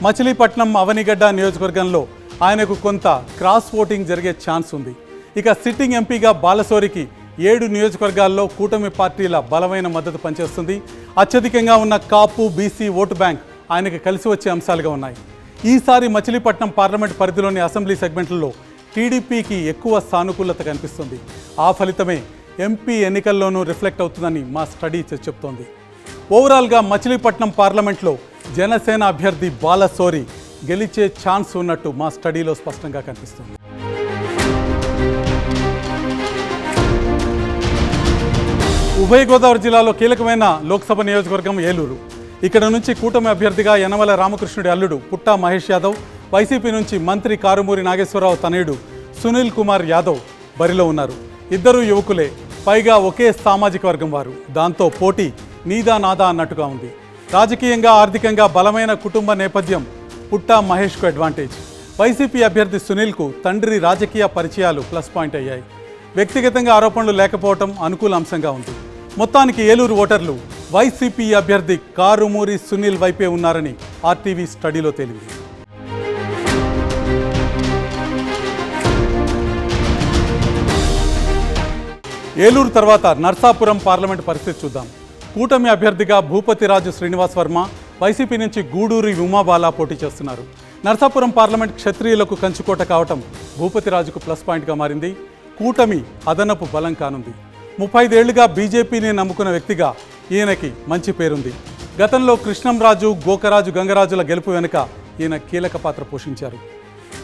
మచిలీపట్నం అవనిగడ్డ నియోజకవర్గంలో ఆయనకు కొంత క్రాస్ ఓటింగ్ జరిగే ఛాన్స్ ఉంది. ఇక సిట్టింగ్ ఎంపీగా బాలశౌరికి 7 నియోజకవర్గాల్లో కూటమి పార్టీల బలమైన మద్దతు పనిచేస్తుంది. అత్యధికంగా ఉన్న కాపు బీసీ ఓటు బ్యాంక్ ఆయనకు కలిసి వచ్చే అంశాలుగా ఉన్నాయి. ఈసారి మచిలీపట్నం పార్లమెంట్ పరిధిలోని అసెంబ్లీ సెగ్మెంట్లలో టీడీపీకి ఎక్కువ సానుకూలత కనిపిస్తుంది. ఆ ఫలితమే ఎంపీ ఎన్నికల్లోనూ రిఫ్లెక్ట్ అవుతుందని మా స్టడీ చెప్తోంది. ఓవరాల్గా మచిలీపట్నం పార్లమెంట్లో జనసేన అభ్యర్థి బాలశౌరి గెలిచే ఛాన్స్ ఉన్నట్టు మా స్టడీలో స్పష్టంగా కనిపిస్తుంది. ఉభయ గోదావరి జిల్లాలో కీలకమైన లోక్సభ నియోజకవర్గం ఏలూరు. ఇక్కడ నుంచి కూటమి అభ్యర్థిగా యనమల రామకృష్ణుడి అల్లుడు పుట్టా మహేష్ యాదవ్, వైసీపీ నుంచి మంత్రి కారుమూరి నాగేశ్వరరావు తనయుడు సునీల్ కుమార్ యాదవ్ బరిలో ఉన్నారు. ఇద్దరు యువకులే, పైగా ఒకే సామాజిక వర్గం వారు. దాంతో పోటీ నీదా నాదా అన్నట్టుగా ఉంది. రాజకీయంగా ఆర్థికంగా బలమైన కుటుంబ నేపథ్యం పుట్టా మహేష్కు అడ్వాంటేజ్. వైసీపీ అభ్యర్థి సునీల్కు తండ్రి రాజకీయ పరిచయాలు ప్లస్ పాయింట్ అయ్యాయి. వ్యక్తిగతంగా ఆరోపణలు లేకపోవడం అనుకూల అంశంగా ఉంది. మొత్తానికి ఏలూరు ఓటర్లు వైసీపీ అభ్యర్థి కారుమూరి సునీల్ వైపే ఉన్నారని ఆర్టీవీ స్టడీలో తేలింది. ఏలూరు తర్వాత నర్సాపురం పార్లమెంట్ పరిస్థితి చూద్దాం. కూటమి అభ్యర్థిగా భూపతిరాజు శ్రీనివాస్ వర్మ, వైసీపీ నుంచి గూడూరి ఉమాబాల పోటీ చేస్తున్నారు. నర్సాపురం పార్లమెంట్ క్షత్రియులకు కంచుకోట కావటం భూపతిరాజుకు ప్లస్ పాయింట్గా మారింది. కూటమి అదనపు బలం కానుంది. 35 ఏళ్లుగా బీజేపీని నమ్ముకున్న వ్యక్తిగా ఈయనకి మంచి పేరుంది. గతంలో కృష్ణంరాజు, గోకరాజు, గంగరాజుల గెలుపు వెనుక ఈయన కీలక పాత్ర పోషించారు.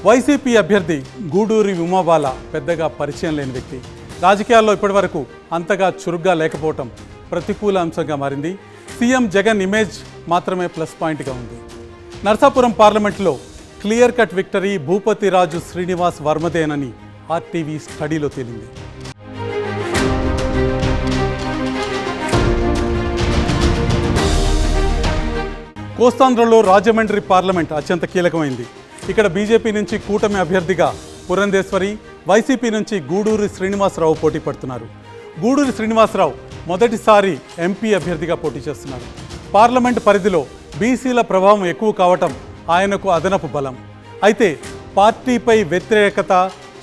వైసీపీ అభ్యర్థి గూడూరి ఉమాబాల పెద్దగా పరిచయం లేని వ్యక్తి. రాజకీయాల్లో ఇప్పటివరకు అంతగా చురుగ్గా లేకపోవటం ప్రతికూల అంశంగా మారింది. సీఎం జగన్ ఇమేజ్ మాత్రమే ప్లస్ పాయింట్గా ఉంది. నర్సాపురం పార్లమెంట్లో clear cut victory Bhupathiraju Srinivas వర్మదేనని ఆర్టీవీ స్టడీలో తేలింది. కోస్తాంధ్రలో రాజమండ్రి పార్లమెంట్ అత్యంత కీలకమైంది. ఇక్కడ బీజేపీ నుంచి కూటమి అభ్యర్థిగా పురంధేశ్వరి, వైసీపీ నుంచి గూడూరి శ్రీనివాసరావు పోటీ పడుతున్నారు. గూడూరి శ్రీనివాసరావు మొదటిసారి ఎంపీ అభ్యర్థిగా పోటీ చేస్తున్నారు. పార్లమెంట్ పరిధిలో బీసీల ప్రభావం ఎక్కువ కావటం ఆయనకు అదనపు బలం. అయితే పార్టీపై వ్యతిరేకత,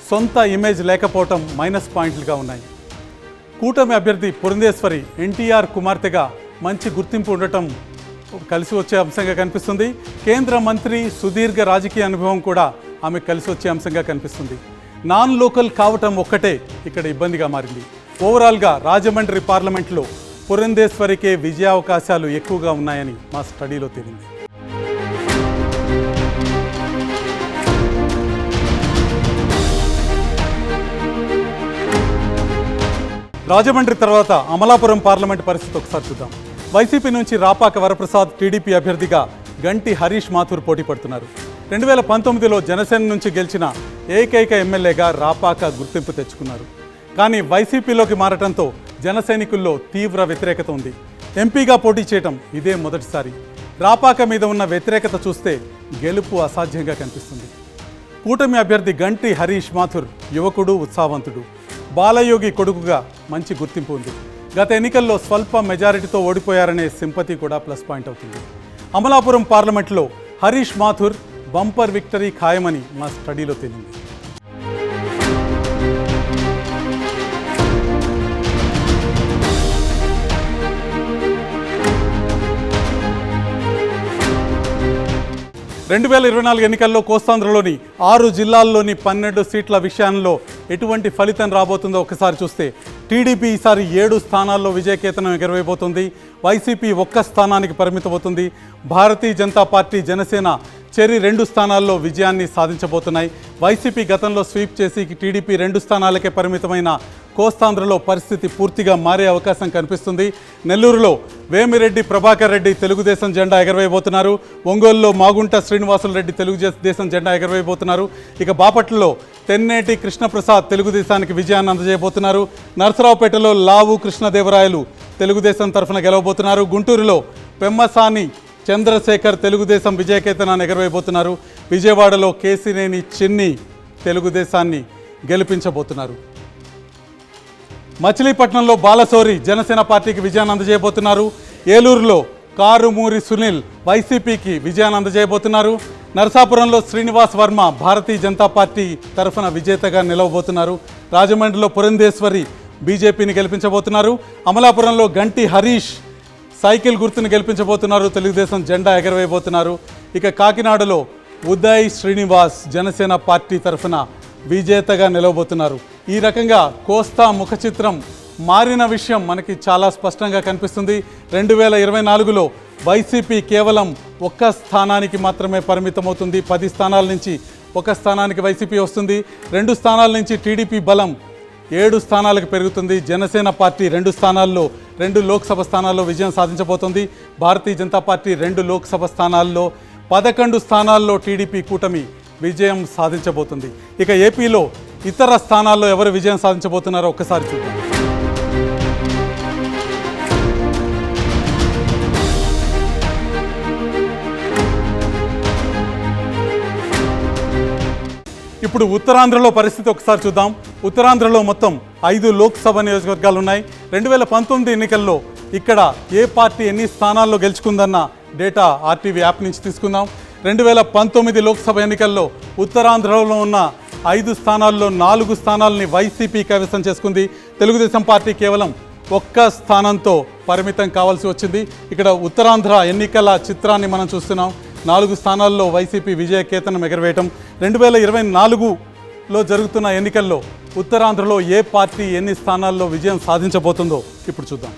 సొంత ఇమేజ్ లేకపోవటం మైనస్ పాయింట్లుగా ఉన్నాయి. కూటమి అభ్యర్థి పురంధేశ్వరి ఎన్టీఆర్ కుమార్తెగా మంచి గుర్తింపు ఉండటం కలిసి వచ్చే అంశంగా కనిపిస్తుంది. కేంద్ర మంత్రి సుదీర్ఘ రాజకీయ అనుభవం కూడా ఆమె కలిసి వచ్చే అంశంగా కనిపిస్తుంది. నాన్ లోకల్ కావటం ఒక్కటే ఇక్కడ ఇబ్బందిగా మారింది. ఓవరాల్గా రాజమండ్రి పార్లమెంట్లో పురంధేశ్వరికే విజయావకాశాలు ఎక్కువగా ఉన్నాయని మా స్టడీలో తేలింది. రాజమండ్రి తర్వాత అమలాపురం పార్లమెంట్ పరిస్థితి ఒకసారి చూద్దాం. వైసీపీ నుంచి రాపాక వరప్రసాద్ టీడీపీ అభ్యర్థిగా గంటి హరీష్ మాథూర్ పోటీ పడుతున్నారు. 2019లో జనసేన నుంచి గెలిచిన ఏకైక ఎమ్మెల్యేగా రాపాక గుర్తింపు తెచ్చుకున్నారు. కానీ వైసీపీలోకి మారటంతో జనసైనికుల్లో తీవ్ర వ్యతిరేకత ఉంది. ఎంపీగా పోటీ చేయటం ఇదే మొదటిసారి. రాపాక మీద ఉన్న వ్యతిరేకత చూస్తే గెలుపు అసాధ్యంగా కనిపిస్తుంది. కూటమి అభ్యర్థి గంటి హరీష్ మాథూర్ యువకుడు, ఉత్సాహవంతుడు. బాలయోగి కొడుకుగా మంచి గుర్తింపు ఉంది. గత ఎన్నికల్లో స్వల్ప మెజారిటీతో ఓడిపోయారనే సింపతి కూడా ప్లస్ పాయింట్ అవుతుంది. అమలాపురం పార్లమెంట్లో హరీష్ మాథూర్ బంపర్ విక్టరీ ఖాయమని మా స్టడీలో తేలింది. రెండు 2024 ఎన్నికల్లో కోస్తాంధ్రలోని 6 జిల్లాల్లోని 12 సీట్ల విషయంలో ఎటువంటి ఫలితం రాబోతుందో ఒకసారి చూస్తే టీడీపీ ఈసారి 7 స్థానాల్లో విజయకేతనం ఎగరవేయబోతుంది. వైసీపీ 1 స్థానానికి పరిమితమవుతుంది. భారతీయ జనతా పార్టీ, జనసేన చెరి 2 స్థానాల్లో విజయాన్ని సాధించబోతున్నాయి. వైసీపీ గతంలో స్వీప్ చేసి టీడీపీ 2 స్థానాలకే పరిమితమైన కోస్తాంధ్రలో పరిస్థితి పూర్తిగా మారే అవకాశం కనిపిస్తుంది. నెల్లూరులో వేమిరెడ్డి ప్రభాకర్ రెడ్డి తెలుగుదేశం జెండా ఎగరవేయబోతున్నారు. ఒంగోలులో మాగుంట శ్రీనివాసులు రెడ్డి తెలుగుదేశం జెండా ఎగరవేయబోతున్నారు. ఇక బాపట్లలో తెన్నేటి కృష్ణప్రసాద్ తెలుగుదేశానికి విజయాన్ని అందజేయబోతున్నారు. నరసరావుపేటలో లావు కృష్ణదేవరాయలు తెలుగుదేశం తరఫున గెలవబోతున్నారు. గుంటూరులో పెమ్మసాని చంద్రశేఖర్ తెలుగుదేశం విజయకేతనాన్ని ఎగరవేయబోతున్నారు. విజయవాడలో కేసినేని చిన్ని తెలుగుదేశాన్ని గెలిపించబోతున్నారు. మచిలీపట్నంలో బాలశౌరి జనసేన పార్టీకి విజయాన్ని అందజేయబోతున్నారు. ఏలూరులో కారుమూరి సునీల్ వైసీపీకి విజయాన్ని అందజేయబోతున్నారు. నరసాపురంలో శ్రీనివాస్ వర్మ భారతీయ జనతా పార్టీ తరఫున విజేతగా నిలవబోతున్నారు. రాజమండ్రిలో పురంధేశ్వరి బీజేపీని గెలిపించబోతున్నారు. అమలాపురంలో గంటి హరీష్ సైకిల్ గుర్తును గెలిపించబోతున్నారు. తెలుగుదేశం జెండా ఎగరవేయబోతున్నారు. ఇక కాకినాడలో ఉదయ్ శ్రీనివాస్ జనసేన పార్టీ తరఫున విజేతగా నిలవబోతున్నారు. ఈ రకంగా కోస్తా ముఖ చిత్రం మారిన విషయం మనకి చాలా స్పష్టంగా కనిపిస్తుంది. 2024లో వైసీపీ కేవలం 1 స్థానానికి మాత్రమే పరిమితమవుతుంది. 10 స్థానాల నుంచి 1 స్థానానికి వైసీపీ వస్తుంది. 2 స్థానాల నుంచి టీడీపీ బలం 7 స్థానాలకు పెరుగుతుంది. జనసేన పార్టీ 2 స్థానాల్లో 2 లోక్సభ స్థానాల్లో విజయం సాధించబోతోంది. భారతీయ జనతా పార్టీ 2 లోక్సభ స్థానాల్లో 11 స్థానాల్లో టీడీపీ కూటమి విజయం సాధించబోతుంది. ఇక ఏపీలో ఇతర స్థానాల్లో ఎవరు విజయం సాధించబోతున్నారో ఒక్కసారి చూద్దాం. ఇప్పుడు ఉత్తరాంధ్రలో పరిస్థితి ఒకసారి చూద్దాం. ఉత్తరాంధ్రలో మొత్తం 5 లోక్సభ నియోజకవర్గాలు ఉన్నాయి. 2019 ఎన్నికల్లో ఇక్కడ ఏ పార్టీ ఎన్ని స్థానాల్లో గెలుచుకుందన్న డేటా ఆర్టీవీ యాప్ నుంచి తీసుకుందాం. 2019 లోక్సభ ఎన్నికల్లో ఉత్తరాంధ్రలో ఉన్న 5 స్థానాల్లో 4 స్థానాలని వైసీపీ కైవసం చేసుకుంది. తెలుగుదేశం పార్టీ కేవలం 1 స్థానంతో పరిమితం కావాల్సి వచ్చింది. ఇక్కడ ఉత్తరాంధ్ర ఎన్నికల చిత్రాన్ని మనం చూస్తున్నాం. 4 స్థానాల్లో వైసీపీ విజయకేతనం ఎగరవేయటం. 2024లో జరుగుతున్న ఎన్నికల్లో ఉత్తరాంధ్రలో ఏ పార్టీ ఎన్ని స్థానాల్లో విజయం సాధించబోతుందో ఇప్పుడు చూద్దాం.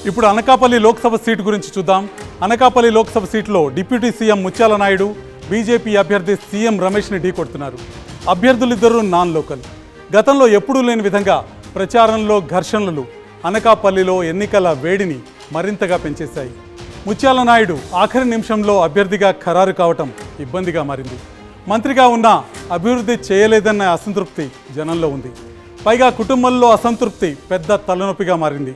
ఇప్పుడు అనకాపల్లి లోక్సభ సీటు గురించి చూద్దాం. అనకాపల్లి లోక్సభ సీట్లో deputy CM Muthyala Naidu BJP అభ్యర్థి సీఎం రమేష్ని ఢీకొడుతున్నారు. అభ్యర్థులిద్దరూ నాన్ లోకల్. గతంలో ఎప్పుడూ లేని విధంగా ప్రచారంలో ఘర్షణలు అనకాపల్లిలో ఎన్నికల వేడిని మరింతగా పెంచేశాయి. ముత్యాల నాయుడు ఆఖరి నిమిషంలో అభ్యర్థిగా ఖరారు కావటం ఇబ్బందిగా మారింది. మంత్రిగా ఉన్నా అభివృద్ధి చేయలేదన్న అసంతృప్తి జనంలో ఉంది. పైగా కుటుంబంలో అసంతృప్తి పెద్ద తలనొప్పిగా మారింది.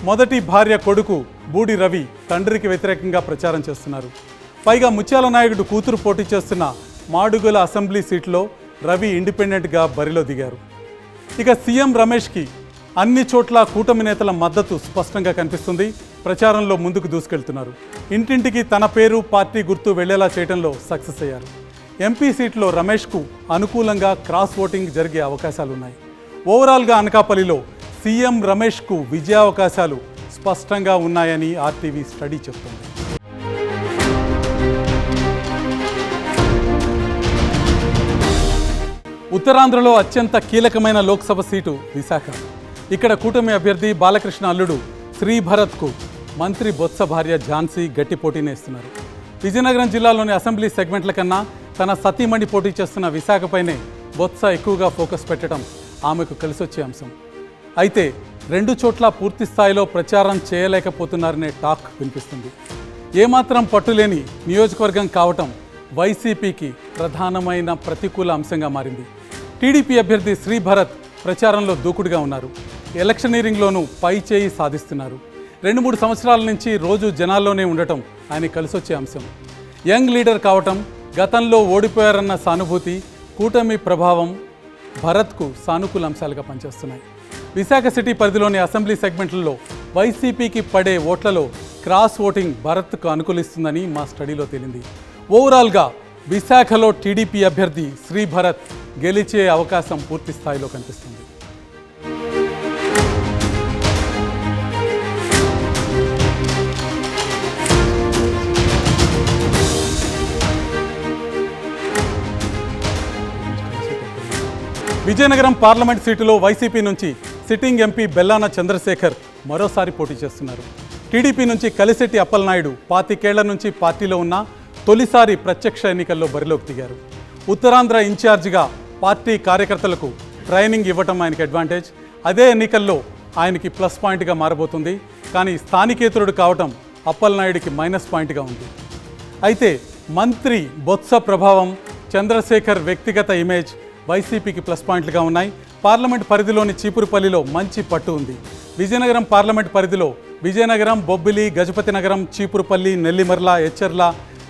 మొదటి భార్య కొడుకు బూడి రవి తండ్రికి వ్యతిరేకంగా ప్రచారం చేస్తున్నారు. పైగా ముత్యాల నాయుడు కూతురు పోటీ చేస్తున్న మాడుగుల అసెంబ్లీ సీట్లో రవి ఇండిపెండెంట్గా బరిలో దిగారు. ఇక సీఎం రమేష్కి అన్ని చోట్ల కూటమి నేతల మద్దతు స్పష్టంగా కనిపిస్తుంది. ప్రచారంలో ముందుకు దూసుకెళ్తున్నారు. ఇంటింటికి తన పేరు పార్టీ గుర్తు వెళ్లేలా చేయడంలో సక్సెస్ అయ్యారు. ఎంపీ సీట్లో రమేష్కు అనుకూలంగా క్రాస్ ఓటింగ్ జరిగే అవకాశాలున్నాయి. ఓవరాల్గా అనకాపల్లిలో సీఎం రమేష్కు విజయావకాశాలు స్పష్టంగా ఉన్నాయని ఆర్టీవీ స్టడీ చెబుతోంది. ఉత్తరాంధ్రలో అత్యంత కీలకమైన లోక్సభ సీటు విశాఖ. ఇక్కడ కూటమి అభ్యర్థి బాలకృష్ణ అల్లుడు శ్రీభరత్కు మంత్రి బొత్స భార్య ఝాన్సీ గట్టి పోటీనే ఇస్తున్నారు. విజయనగరం జిల్లాలోని అసెంబ్లీ సెగ్మెంట్ల కన్నా తన సతీమణి పోటీ చేస్తున్న విశాఖపైనే బొత్స ఎక్కువగా ఫోకస్ పెట్టడం ఆమెకు కలిసొచ్చే అంశం. అయితే రెండు చోట్ల పూర్తి స్థాయిలో ప్రచారం చేయలేకపోతున్నారనే టాక్ వినిపిస్తుంది. ఏమాత్రం పట్టులేని నియోజకవర్గం కావటం వైసీపీకి ప్రధానమైన ప్రతికూల అంశంగా మారింది. టీడీపీ అభ్యర్థి శ్రీభరత్ ప్రచారంలో దూకుడుగా ఉన్నారు. ఎలక్షనీరింగ్లోనూ పై చేయి సాధిస్తున్నారు. 2-3 సంవత్సరాల నుంచి రోజు జనాల్లోనే ఉండటం ఆయన కలిసొచ్చే అంశం. యంగ్ లీడర్ కావటం, గతంలో ఓడిపోయారన్న సానుభూతి, కూటమి ప్రభావం భరత్కు సానుకూల అంశాలుగా పనిచేస్తున్నాయి. విశాఖ సిటీ పరిధిలోని అసెంబ్లీ సెగ్మెంట్లలో వైసీపీకి పడే ఓట్లలో క్రాస్ ఓటింగ్ భరత్కు అనుకూలిస్తుందని మా స్టడీలో తేలింది. ఓవరాల్గా విశాఖలో టీడీపీ అభ్యర్థి శ్రీభరత్ గెలిచే అవకాశం పూర్తి స్థాయిలో కనిపిస్తుంది. విజయనగరం పార్లమెంట్ సీటులో వైసీపీ నుంచి సిట్టింగ్ ఎంపీ బెల్లాన చంద్రశేఖర్ మరోసారి పోటీ చేస్తున్నారు. టీడీపీ నుంచి కలిశెట్టి అప్పలనాయుడు 25 ఏళ్ల నుంచి పార్టీలో ఉన్న తొలిసారి ప్రత్యక్ష ఎన్నికల్లో బరిలోకి దిగారు. ఉత్తరాంధ్ర ఇన్ఛార్జిగా పార్టీ కార్యకర్తలకు ట్రైనింగ్ ఇవ్వటం ఆయనకి అడ్వాంటేజ్. అదే ఎన్నికల్లో ఆయనకి ప్లస్ పాయింట్గా మారబోతుంది. కానీ స్థానికేతరుడు కావటం అప్పలనాయుడికి మైనస్ పాయింట్గా ఉంది. అయితే మంత్రి బొత్స ప్రభావం, చంద్రశేఖర్ వ్యక్తిగత ఇమేజ్ వైసీపీకి ప్లస్ పాయింట్లుగా ఉన్నాయి. పార్లమెంట్ పరిధిలోని చీపురుపల్లిలో మంచి పట్టు ఉంది. విజయనగరం పార్లమెంట్ పరిధిలో విజయనగరం, బొబ్బిలి, గజపతి నగరం, చీపురుపల్లి, నెల్లిమర్ల, ఎచ్చర్ల,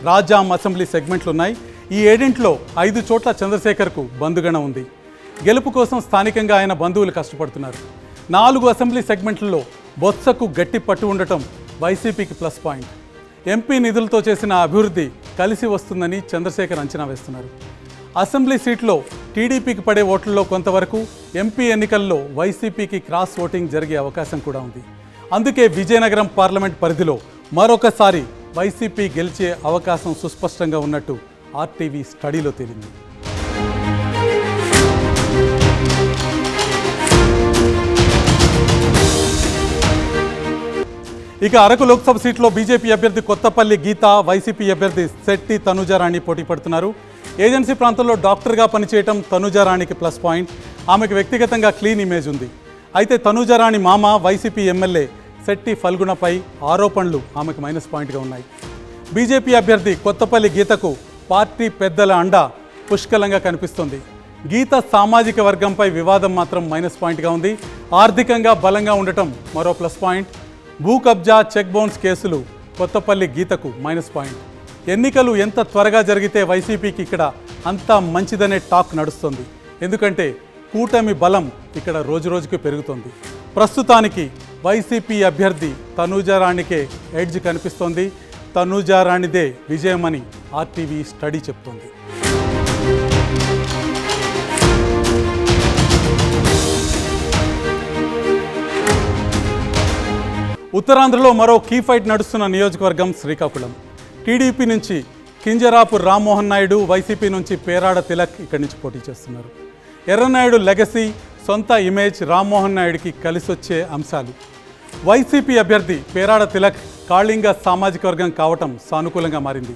రాజాం అసెంబ్లీ సెగ్మెంట్లు ఉన్నాయి. ఈ 7 5 చోట్ల చంద్రశేఖర్కు బంధుగణం ఉంది. గెలుపు కోసం స్థానికంగా ఆయన బంధువులు కష్టపడుతున్నారు. 4 అసెంబ్లీ సెగ్మెంట్లలో బొత్సకు గట్టి పట్టు ఉండటం వైసీపీకి ప్లస్ పాయింట్. ఎంపీ నిధులతో చేసిన అభివృద్ధి కలిసి వస్తుందని చంద్రశేఖర్ అంచనా వేస్తున్నారు. అసెంబ్లీ సీట్లో టీడీపీకి పడే ఓట్లలో కొంతవరకు, ఎంపీ ఎన్నికల్లో వైసీపీకి క్రాస్ ఓటింగ్ జరిగే అవకాశం కూడా ఉంది. అందుకే విజయనగరం పార్లమెంట్ పరిధిలో మరొకసారి వైసీపీ గెలిచే అవకాశం సుస్పష్టంగా ఉన్నట్టు ఆర్టీవీ స్టడీలో తేలింది. ఇక అరకు లోక్సభ సీట్లో బీజేపీ అభ్యర్థి కొత్తపల్లి గీత, వైసీపీ అభ్యర్థి శెట్టి తనుజారాణి పోటీ పడుతున్నారు. ఏజెన్సీ ప్రాంతంలో డాక్టర్గా పనిచేయటం తనుజారాణికి ప్లస్ పాయింట్. ఆమెకు వ్యక్తిగతంగా క్లీన్ ఇమేజ్ ఉంది. అయితే తనుజారాణి మామ వైసీపీ ఎమ్మెల్యే శెట్టి ఫల్గుణపై ఆరోపణలు ఆమెకు మైనస్ పాయింట్గా ఉన్నాయి. బీజేపీ అభ్యర్థి కొత్తపల్లి గీతకు పార్టీ పెద్దల అండ పుష్కలంగా కనిపిస్తోంది. గీత సామాజిక వర్గంపై వివాదం మాత్రం మైనస్ పాయింట్గా ఉంది. ఆర్థికంగా బలంగా ఉండటం మరో ప్లస్ పాయింట్. భూ కబ్జా, చెక్ బౌన్స్ కేసులు కొత్తపల్లి గీతకు మైనస్ పాయింట్. ఎన్నికలు ఎంత త్వరగా జరిగితే వైసీపీకి ఇక్కడ అంత మంచిదనే టాక్ నడుస్తుంది. ఎందుకంటే కూటమి బలం ఇక్కడ రోజురోజుకి పెరుగుతోంది. ప్రస్తుతానికి వైసీపీ అభ్యర్థి తనూజారాణికే ఎడ్జ్ కనిపిస్తోంది. తనూజారాణిదే విజయమని ఆర్టీవీ స్టడీ చెప్తోంది. ఉత్తరాంధ్రలో మరో కీ ఫైట్ నడుస్తున్న నియోజకవర్గం శ్రీకాకుళం. టీడీపీ నుంచి కింజరాపు రామ్మోహన్ నాయుడు, వైసీపీ నుంచి పేరాడ తిలక్ ఇక్కడి నుంచి పోటీ చేస్తున్నారు. ఎర్రనాయుడు లెగసీ, సొంత ఇమేజ్ రామ్మోహన్ నాయుడికి కలిసొచ్చే అంశాలు. వైసీపీ అభ్యర్థి పేరాడ తిలక్ కాళింగ సామాజిక వర్గం కావటం సానుకూలంగా మారింది.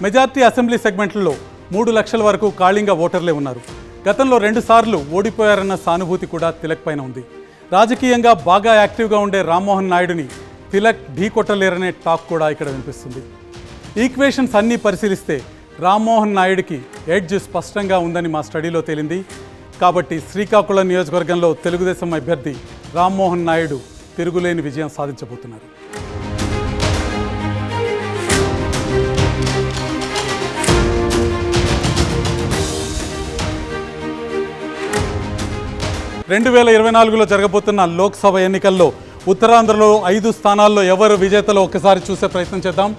మెజార్టీ అసెంబ్లీ సెగ్మెంట్లలో 3 లక్షల వరకు కాళింగ ఓటర్లే ఉన్నారు. గతంలో 2 సార్లు ఓడిపోయారన్న సానుభూతి కూడా తిలక్ పైన ఉంది. రాజకీయంగా బాగా యాక్టివ్గా ఉండే రామ్మోహన్ నాయుడుని తిలక్ ఢీకొట్టలేరనే టాక్ కూడా ఇక్కడ వినిపిస్తుంది. ఈక్వేషన్స్ అన్నీ పరిశీలిస్తే రామ్మోహన్ నాయుడికి ఎడ్జ్ స్పష్టంగా ఉందని మా స్టడీలో తేలింది. కాబట్టి శ్రీకాకుళం నియోజకవర్గంలో తెలుగుదేశం అభ్యర్థి రామ్మోహన్ నాయుడు తిరుగులేని విజయం సాధించబోతున్నారు. 2024లో జరగబోతున్న లోక్సభ ఎన్నికల్లో ఉత్తరాంధ్రలో 5 స్థానాల్లో ఎవరు విజేతలో ఒక్కసారి చూసే ప్రయత్నం చేద్దాం.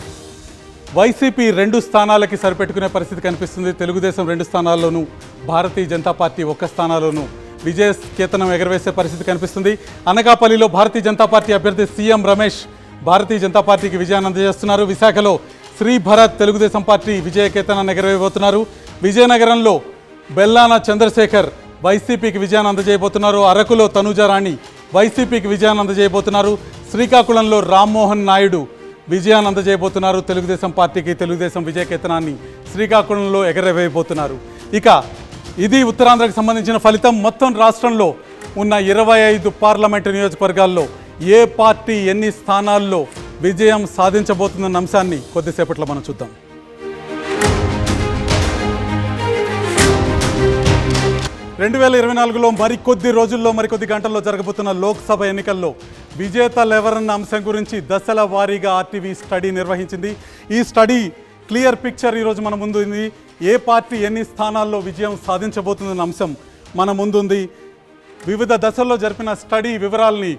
వైసీపీ 2 స్థానాలకి సరిపెట్టుకునే పరిస్థితి కనిపిస్తుంది. తెలుగుదేశం 2 స్థానాల్లోనూ, భారతీయ జనతా పార్టీ 1 స్థానాల్లోనూ విజయ కేతనం ఎగరవేసే పరిస్థితి కనిపిస్తుంది. అనకాపల్లిలో భారతీయ జనతా పార్టీ అభ్యర్థి సీఎం రమేష్ భారతీయ జనతా పార్టీకి విజయాన్ని అందజేస్తున్నారు. విశాఖలో శ్రీ భరత్ తెలుగుదేశం పార్టీ విజయ కేతనాన్ని ఎగరవేయబోతున్నారు. విజయనగరంలో బెల్లాన చంద్రశేఖర్ వైసీపీకి విజయాన్ని అందజేయబోతున్నారు. అరకులో తనుజారాణి వైసీపీకి విజయాన్ని అందజేయబోతున్నారు. శ్రీకాకుళంలో రామ్మోహన్ నాయుడు విజయాన్ని అందజేయబోతున్నారు. తెలుగుదేశం పార్టీకి తెలుగుదేశం విజయ కేతనాన్ని శ్రీకాకుళంలో ఎగరవేయబోతున్నారు. ఇక ఇది ఉత్తరాంధ్రకు సంబంధించిన ఫలితం. మొత్తం రాష్ట్రంలో ఉన్న 25 పార్లమెంటు నియోజకవర్గాల్లో ఏ పార్టీ ఎన్ని స్థానాల్లో విజయం సాధించబోతుందన్న అంశాన్ని కొద్దిసేపట్లో మనం చూద్దాం. రెండు 2024లో మరికొద్ది రోజుల్లో మరికొద్ది గంటల్లో జరగబోతున్న లోక్సభ ఎన్నికల్లో విజేతలు ఎవరన్న అంశం గురించి దశల వారీగా ఆర్టీవీ స్టడీ నిర్వహించింది. ఈ స్టడీ క్లియర్ పిక్చర్ ఈరోజు మన ముందు ఉంది. ఏ పార్టీ ఎన్ని స్థానాల్లో విజయం సాధించబోతుందన్న అంశం మన ముందుంది. వివిధ దశల్లో జరిపిన స్టడీ వివరాల్ని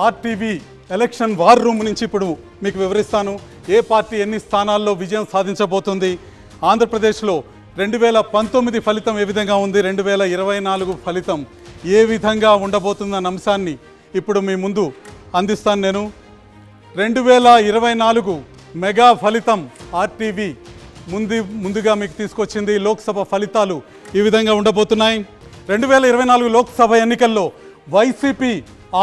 ఆర్టీవీ ఎలక్షన్ వార్ రూమ్ నుంచి ఇప్పుడు మీకు వివరిస్తాను. ఏ పార్టీ ఎన్ని స్థానాల్లో విజయం సాధించబోతుంది, ఆంధ్రప్రదేశ్లో 2019 ఫలితం ఏ విధంగా ఉంది, 2024 ఫలితం ఏ విధంగా ఉండబోతుందన్న అంశాన్ని ఇప్పుడు మీ ముందు అందిస్తాను నేను. 2024 మెగా ఫలితం ఆర్టీవీ ముందుగా మీకు తీసుకొచ్చింది. లోక్సభ ఫలితాలు ఈ విధంగా ఉండబోతున్నాయి. 2024 లోక్సభ ఎన్నికల్లో వైసీపీ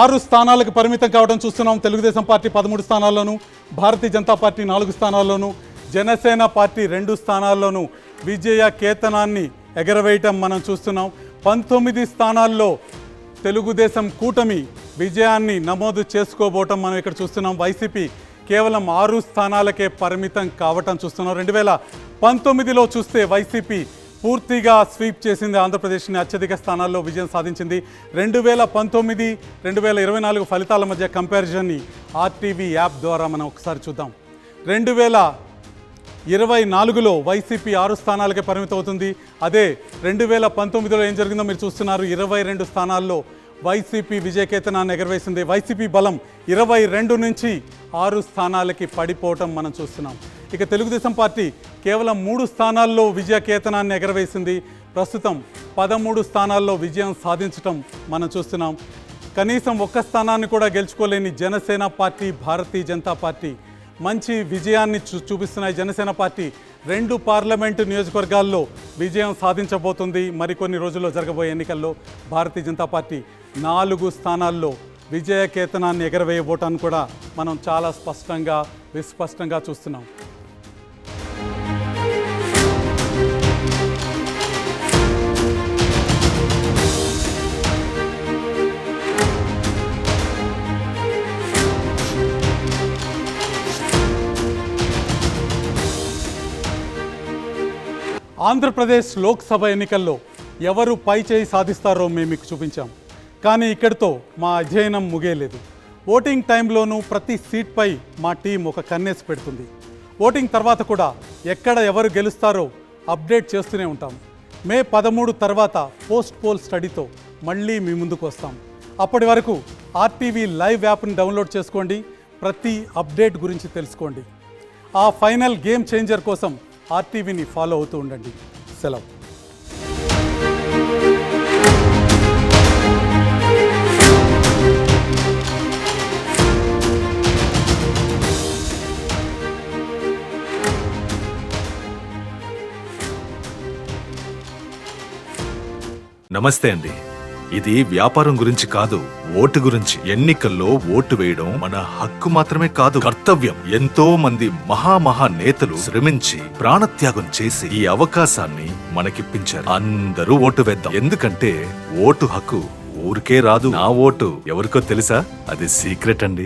6 స్థానాలకు పరిమితం కావడం చూస్తున్నాం. Telugu Desam party 13 స్థానాల్లోనూ, Bharatiya Janata party 4 స్థానాల్లోనూ, Janasena party 2 స్థానాల్లోనూ విజయ కేతనాన్ని ఎగరవేయటం మనం చూస్తున్నాం. 19 స్థానాల్లో తెలుగుదేశం కూటమి విజయాన్ని నమోదు చేసుకోబోవటం మనం ఇక్కడ చూస్తున్నాం. వైసీపీ కేవలం 6 స్థానాలకే పరిమితం కావటం చూస్తున్నాం. 2019లో చూస్తే వైసీపీ పూర్తిగా స్వీప్ చేసింది, ఆంధ్రప్రదేశ్ని అత్యధిక స్థానాల్లో విజయం సాధించింది. 2019, 2024 ఫలితాల మధ్య కంపారిజన్ని ఆర్టీవీ యాప్ ద్వారా మనం ఒకసారి చూద్దాం. 2024లో వైసీపీ 6 స్థానాలకే పరిమితం అవుతుంది. అదే 2019లో ఏం జరిగిందో మీరు చూస్తున్నారు. 22 స్థానాల్లో వైసీపీ విజయకేతనాన్ని ఎగరవేసింది. వైసీపీ బలం 22 నుంచి 6 స్థానాలకి పడిపోవటం మనం చూస్తున్నాం. ఇక తెలుగుదేశం పార్టీ కేవలం 3 స్థానాల్లో విజయకేతనాన్ని ఎగరవేసింది. ప్రస్తుతం 13 స్థానాల్లో విజయం సాధించటం మనం చూస్తున్నాం. కనీసం 1 స్థానాన్ని కూడా గెలుచుకోలేని జనసేన పార్టీ, భారతీయ జనతా పార్టీ మంచి విజయాన్ని చూపిస్తున్నాయి. జనసేన పార్టీ 2 పార్లమెంటు నియోజకవర్గాల్లో విజయం సాధించబోతుంది. మరికొన్ని రోజుల్లో జరగబోయే ఎన్నికల్లో భారతీయ జనతా పార్టీ 4 స్థానాల్లో విజయ కేతనాన్ని ఎగరవేయబోటాన్ని కూడా మనం చాలా విస్పష్టంగా చూస్తున్నాం. ఆంధ్రప్రదేశ్ లోక్సభ ఎన్నికల్లో ఎవరు పై చేయి సాధిస్తారో మేము మీకు చూపించాం. కానీ ఇక్కడితో మా అధ్యయనం ముగియలేదు. ఓటింగ్ టైంలోనూ ప్రతి సీట్పై మా టీం ఒక కన్నేసి పెడుతుంది. ఓటింగ్ తర్వాత కూడా ఎక్కడ ఎవరు గెలుస్తారో అప్డేట్ చేస్తూనే ఉంటాం. మే 13 తర్వాత పోస్ట్ పోల్ స్టడీతో మళ్ళీ మీ ముందుకు వస్తాం. అప్పటి వరకు ఆర్టీవీ లైవ్ యాప్ని డౌన్లోడ్ చేసుకోండి. ప్రతి అప్డేట్ గురించి తెలుసుకోండి. ఆ ఫైనల్ గేమ్ చేంజర్ కోసం ఆర్టీవీని ఫాలో అవుతూ ఉండండి. సెలవు.
నమస్తే అండి. ఇది వ్యాపారం గురించి కాదు, ఓటు గురించి. ఎన్నికల్లో ఓటు వేయడం మన హక్కు మాత్రమే కాదు, కర్తవ్యం. ఎంతో మంది మహా నేతలు శ్రమించి ప్రాణత్యాగం చేసి ఈ అవకాశాన్ని మనకిప్పించారు. అందరూ ఓటు వేద్దాం. ఎందుకంటే ఓటు హక్కు ఊరికే రాదు. నా ఓటు ఎవరికో తెలుసా? అది సీక్రెట్ అండి.